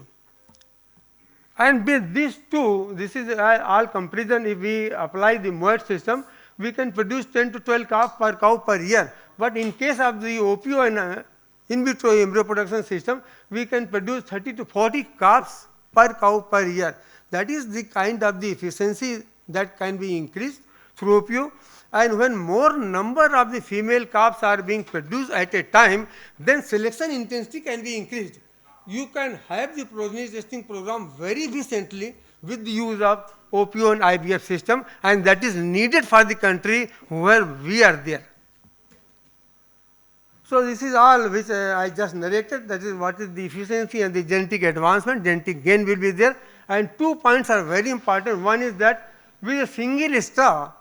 And with these two, this is all comparison. If we apply the MOAT system, we can produce 10 to 12 calves per cow per year. But in case of the OPO and in vitro embryo production system, we can produce 30 to 40 calves per cow per year. That is the kind of the efficiency that can be increased through OPO. And when more number of the female calves are being produced at a time, then selection intensity can be increased. You can have the progeny testing program very efficiently with the use of OPO and IVF system, and that is needed for the country where we are there. So this is all which I just narrated, that is what is the efficiency and the genetic advancement, genetic gain will be there. And 2 points are very important. One is that with a single straw,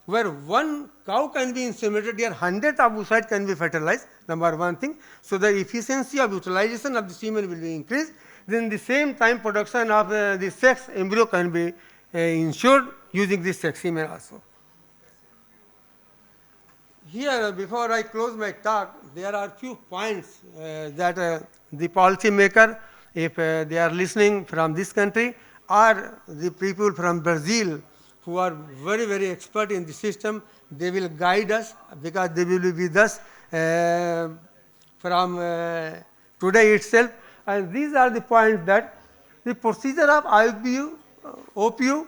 where one cow can be inseminated, here hundreds of oocytes can be fertilized, number one thing. So the efficiency of utilization of the semen will be increased. Then the same time production of the sex embryo can be ensured using this sex semen also. Here, before I close my talk, there are few points that the policy maker, if they are listening from this country, or the people from Brazil who are very, very expert in the system, they will guide us because they will be with us from today itself. And these are the points that the procedure of IVU, OPU,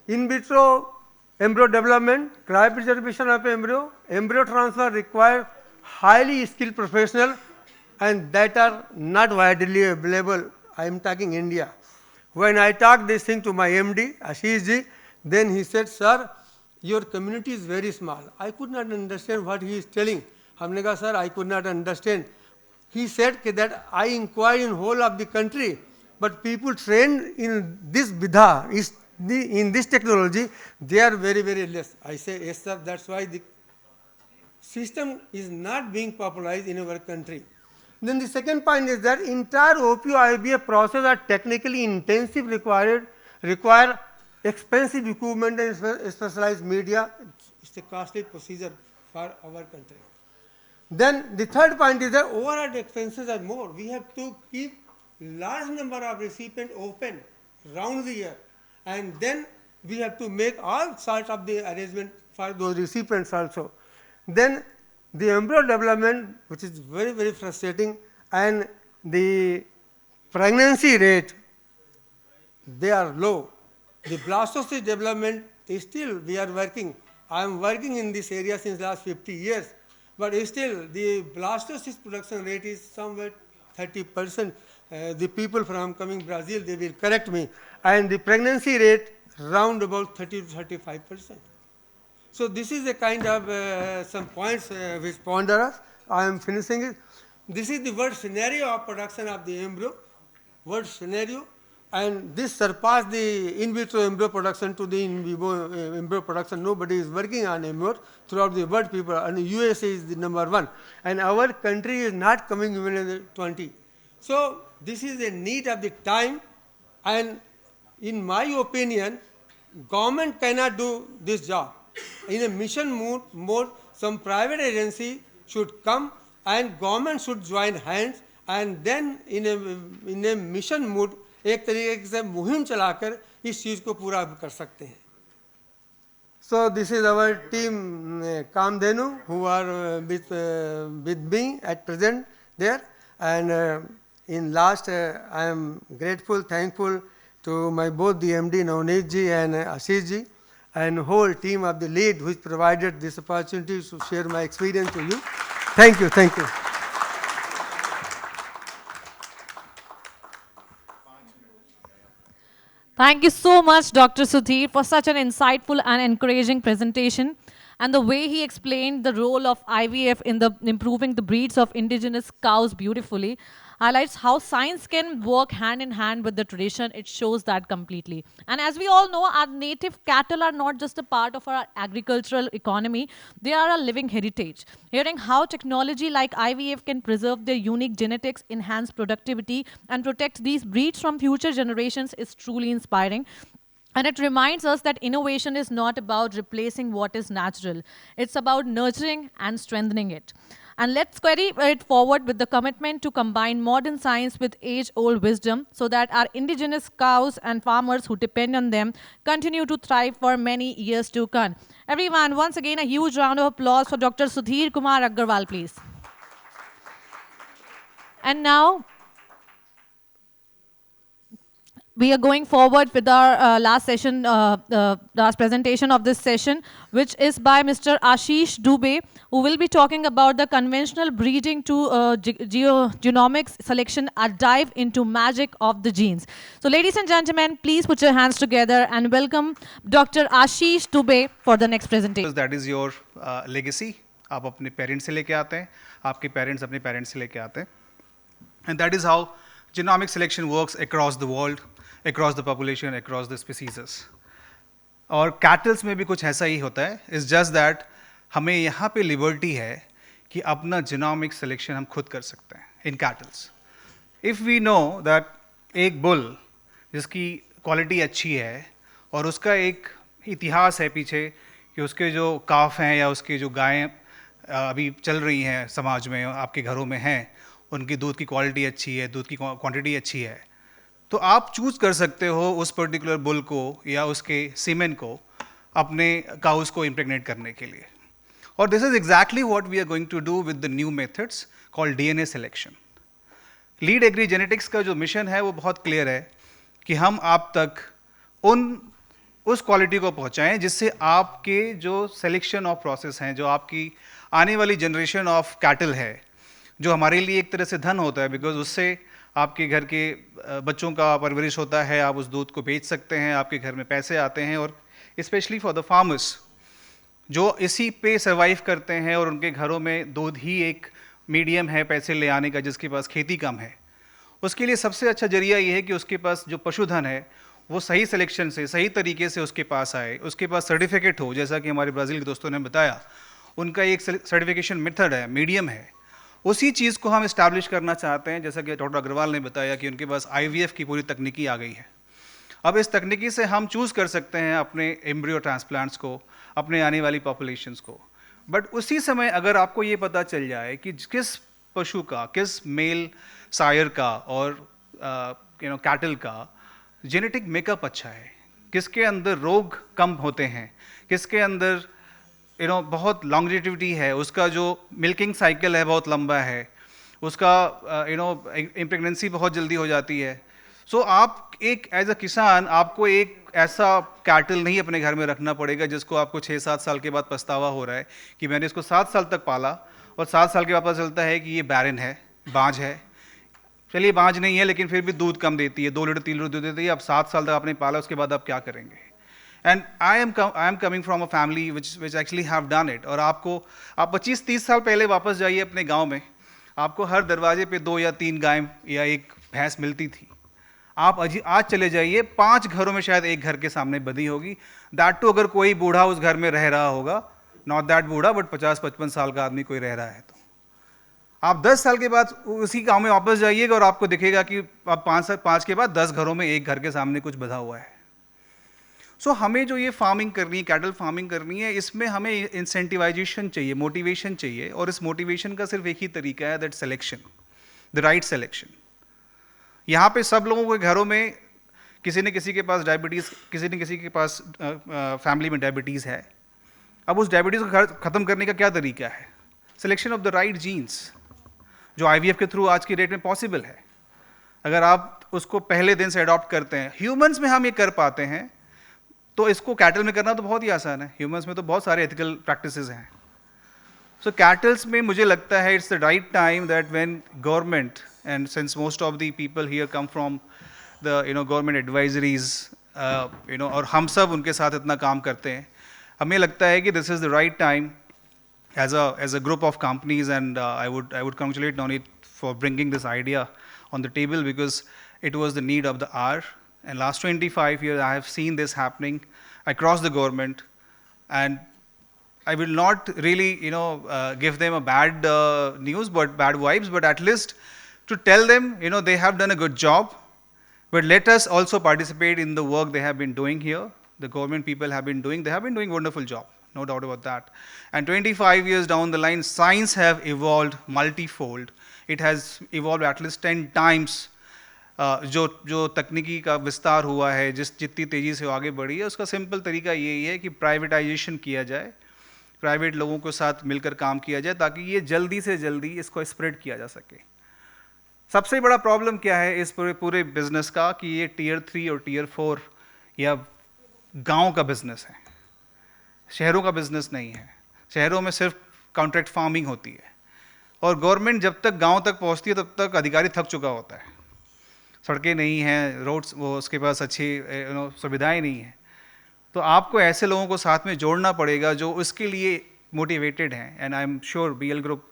in vitro embryo development, cryopreservation of embryo transfer require highly skilled professional, and that are not widely available. I am talking India. When I talked this thing to my MD, Ashish ji, then he said, sir, your community is very small. I could not understand what he is telling. Humne kaha, sir, I could not understand. He said that I inquired in whole of the country, but people trained in this vidha, in this technology, they are very, very less. I say, yes, sir, that's why the system is not being popularized in our country. Then the second point is that entire OPO IVF process are technically intensive, require expensive equipment and specialized media. It's a costly procedure for our country. Then the third point is that overhead expenses are more. We have to keep large number of recipients open round the year, and then we have to make all sorts of the arrangement for those recipients also. Then the embryo development, which is very, very frustrating, and the pregnancy rate, they are low. The blastocyst development is still, we are working. I am working in this area since last 50 years, but still the blastocyst production rate is somewhere 30%. The people from coming Brazil, they will correct me, and the pregnancy rate round about 30 to 35%. So this is a kind of some points which ponder us. I am finishing it. This is the worst scenario of production of the embryo, worst scenario, and this surpassed the in vitro embryo production to the in vivo embryo production. Nobody is working on embryo throughout the world, people, and USA is the #1, and our country is not coming even in the 20. So this is a need of the time, and in my opinion, government cannot do this job. In a mission mode, some private agency should come and government should join hands, and then in a mission mode एक तरीके से मुहिम चलाकर इस चीज़ को पूरा कर सकते हैं. So this is our team Kamdenu who are with me at present there, and in last I am grateful, thankful to my both the MD Navneet ji and Ashish ji and whole team of the lead which provided this opportunity to share my experience to you. Thank you, thank you. Thank you so much, Dr. Sudhir, for such an insightful and encouraging presentation. And the way he explained the role of IVF in improving the breeds of indigenous cows beautifully highlights how science can work hand in hand with the tradition. It shows that completely. And as we all know, our native cattle are not just a part of our agricultural economy, they are a living heritage. Hearing how technology like IVF can preserve their unique genetics, enhance productivity, and protect these breeds from future generations is truly inspiring. And it reminds us that innovation is not about replacing what is natural. It's about nurturing and strengthening it. And let's carry it forward with the commitment to combine modern science with age-old wisdom so that our indigenous cows and farmers who depend on them continue to thrive for many years to come. Everyone, once again, a huge round of applause for Dr. Sudhir Kumar Agarwal, please. And now, we are going forward with our last presentation of this session, which is by Mr. Ashish Dubey, who will be talking about the conventional breeding to genomics selection, a dive into magic of the genes. So ladies and gentlemen, please put your hands together and welcome Dr. Ashish Dubey for the next presentation. That is your legacy. आप अपने parents से लेके आते हैं, आपके parents अपने parents से लेके आते हैं. And that is how genomic selection works across the world, across the population, across the species. और कैटल्स में भी कुछ ऐसा ही होता है. It's just that हमें यहाँ पे लिबर्टी है कि अपना genomic selection हम खुद कर सकते हैं in cattles. If we know that एक बुल जिसकी क्वालिटी अच्छी है और उसका एक इतिहास है पीछे कि उसके जो काफ हैं या उसके जो गायें अभी चल रही हैं समाज में, आपके घरों में हैं, उनकी दूध की क्वालिटी अच्छी है, दूध की क्वांटिटी अच्छी है, तो आप चूज़ कर सकते हो उस पर्टिकुलर बुल को या उसके सीमेन को अपने काउस को इम्प्रेगनेट करने के लिए. और this is exactly what we are going to do with the new methods called DNA selection. Lead agri genetics का जो मिशन है वो बहुत क्लियर है कि हम आप तक उस क्वालिटी को पहुंचाएं जिससे आपके जो सिलेक्शन ऑफ प्रोसेस हैं, जो आपकी आने वाली जनरेशन ऑफ कैटल है, जो हमारे लिए एक तरह से धन होता है, बिकॉज उससे आपके घर के बच्चों का परवरिश होता है, आप उस दूध को बेच सकते हैं, आपके घर में पैसे आते हैं. और स्पेशली फॉर द फार्मर्स जो इसी पे सर्वाइव करते हैं और उनके घरों में दूध ही एक मीडियम है पैसे ले आने का, जिसके पास खेती कम है, उसके लिए सबसे अच्छा जरिया ये है कि उसके पास जो पशुधन है वो सही सिलेक्शन से, सही तरीके से उसके पास आए, उसके पास सर्टिफिकेट हो. जैसा कि हमारे ब्राज़ील के दोस्तों ने बताया, उनका एक सर्टिफिकेशन मेथड है, मीडियम है. उसी चीज़ को हम इस्टेब्लिश करना चाहते हैं. जैसा कि डॉक्टर अग्रवाल ने बताया कि उनके पास IVF की पूरी तकनीकी आ गई है. अब इस तकनीकी से हम चूज़ कर सकते हैं अपने एम्ब्रियो ट्रांसप्लांट्स को, अपने आने वाली पॉपुलेशंस को. बट उसी समय अगर आपको ये पता चल जाए कि किस पशु का, किस मेल सायर का और कैटल का जेनेटिक मेकअप अच्छा है, किसके अंदर रोग कम होते हैं, किसके अंदर बहुत लॉन्जेटिविटी है, उसका जो मिल्किंग साइकिल है बहुत लंबा है, उसका इम्प्रेगनेंसी बहुत जल्दी हो जाती है. सो आप एक एज अ किसान आपको एक ऐसा कैटल नहीं अपने घर में रखना पड़ेगा जिसको आपको 6-7 साल के बाद पछतावा हो रहा है कि मैंने इसको 7 साल तक पाला और 7 साल के बाद पता चलता है कि ये बैरन है, बांझ है। चलिए बांझ नहीं है लेकिन फिर भी दूध कम देती है, 2 लीटर 3 लीटर दूध देती है। अब 7 साल तक आपने पाला, उसके बाद आप क्या करेंगे? And I am coming from a family which actually have done it. और आप 25-30 साल पहले वापस जाइए अपने गाँव में, आपको हर दरवाजे पे 2 या 3 गाय या 1 भैंस मिलती थी। आप आज चले जाइए, 5 घरों में शायद 1 घर के सामने बंधी होगी। दैट टू अगर कोई बूढ़ा उस घर में रह रहा होगा, नॉट दैट बूढ़ा बट 50-55 साल का आदमी कोई रह रहा है। तो आप 10 साल के बाद उसी गांव में वापस जाइएगा और आपको दिखेगा कि अब 5 के बाद 10 घरों में 1 घर के सामने कुछ बंधा हुआ है। सो हमें जो ये फार्मिंग करनी है, कैटल फार्मिंग करनी है, इसमें हमें इंसेंटिवाइजेशन चाहिए, मोटिवेशन चाहिए। और इस मोटिवेशन का सिर्फ एक ही तरीका है, that selection, the right selection. यहाँ पे सब लोगों के घरों में किसी न किसी के पास डायबिटीज़, किसी न किसी के पास फैमिली में डायबिटीज़ है। अब उस डायबिटीज़ को ख़त्म करने का क्या तरीका है? Selection of the right genes, जो IVF के थ्रू आज की डेट में पॉसिबल है। अगर आप उसको पहले दिन से अडॉप्ट करते हैं, ह्यूमंस में हम ये कर पाते हैं, तो इसको कैटल में करना तो बहुत ही आसान है। ह्यूमंस में तो बहुत सारे एथिकल प्रैक्टिसेस हैं। सो कैटल्स में मुझे लगता है it's the right time that when government, and since most of the people here come from the government advisories, और हम सब उनके साथ इतना काम करते हैं, हमें लगता है कि this is the right time as a group of companies, and I would congratulate Nonit for bringing this idea on the table, because it was the need of the hour. And last 25 years I have seen this happening across the government, and I will not really give them a bad news but bad vibes, but at least to tell them they have done a good job, but let us also participate in the work they have been doing here. The government people have been doing wonderful job, no doubt about that. And 25 years down the line, science have evolved multifold. It has evolved at least 10 times. जो तकनीकी का विस्तार हुआ है, जितनी तेज़ी से आगे बढ़ी है, उसका सिंपल तरीका यही है कि प्राइवेटाइजेशन किया जाए, प्राइवेट लोगों के साथ मिलकर काम किया जाए, ताकि ये जल्दी से जल्दी इसको स्प्रेड किया जा सके। सबसे बड़ा प्रॉब्लम क्या है इस पूरे बिजनेस का, कि ये Tier 3 और Tier 4 या गाँव का बिजनेस है, शहरों का बिजनेस नहीं है। शहरों में सिर्फ कॉन्ट्रैक्ट फार्मिंग होती है, और गवर्नमेंट जब तक गांव तक पहुंचती है तब तक अधिकारी थक चुका होता है। सड़कें नहीं हैं, रोड्स, वो उसके पास अच्छी सुविधाएं नहीं हैं। तो आपको ऐसे लोगों को साथ में जोड़ना पड़ेगा जो उसके लिए मोटिवेटेड हैं। And I am sure BL Group,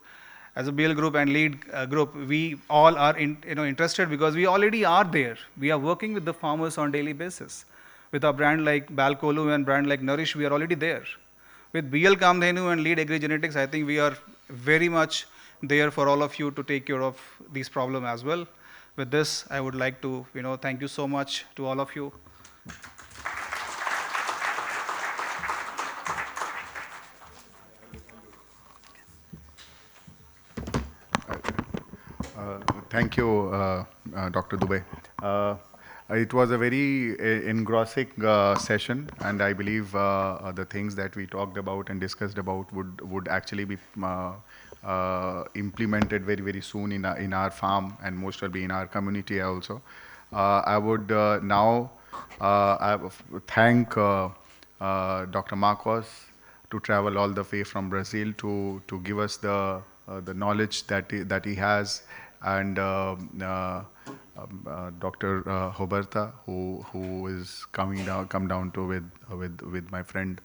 as a BL Group and lead group, we all are interested, because we already are there. We are working with the farmers on daily basis. With a brand like Balkolu and brand like Nourish, we are already there. With BL Kamdhenu and Lead Agri Genetics, I think we are very much there for all of you to take care of these problems as well. With this, I would like to thank you so much to all of you. Thank you, Dr. Dubey. It was a very engrossing session, and I believe the things that we talked about and discussed about would actually be implemented very, very soon in our farm, and most probably in our community also. I would now thank Dr. Marcos to travel all the way from Brazil to give us the knowledge that he has, and Dr. Roberta, who is come down to with my friend,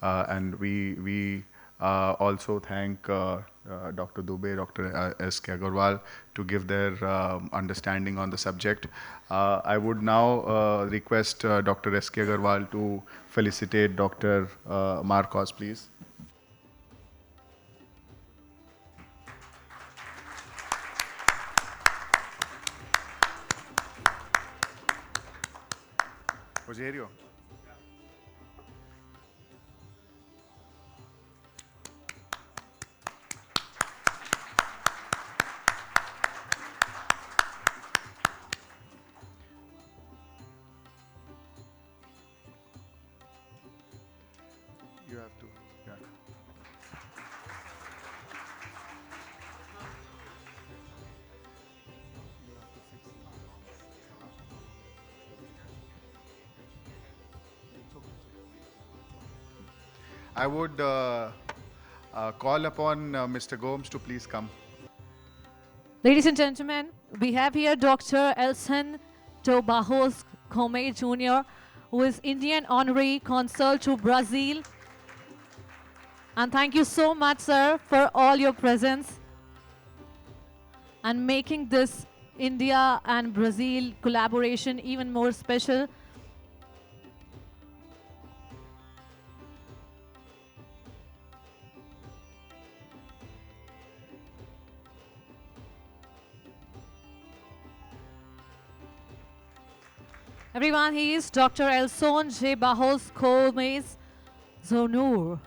and we also thank Dr. Dubey, Dr. S.K. Agarwal to give their understanding on the subject. I would now request Dr. S.K. Agarwal to felicitate Dr. Marcos, please. Rogério. You have to, yeah. I would call upon Mr. Gomes to please come. Ladies and gentlemen, we have here Dr. Elson Tobajos Gomez Jr., who is Indian Honorary Consul to Brazil. And thank you so much, sir, for all your presence and making this India and Brazil collaboration even more special. Everyone, he is Dr. Elson J. Bajos Gomez Jr.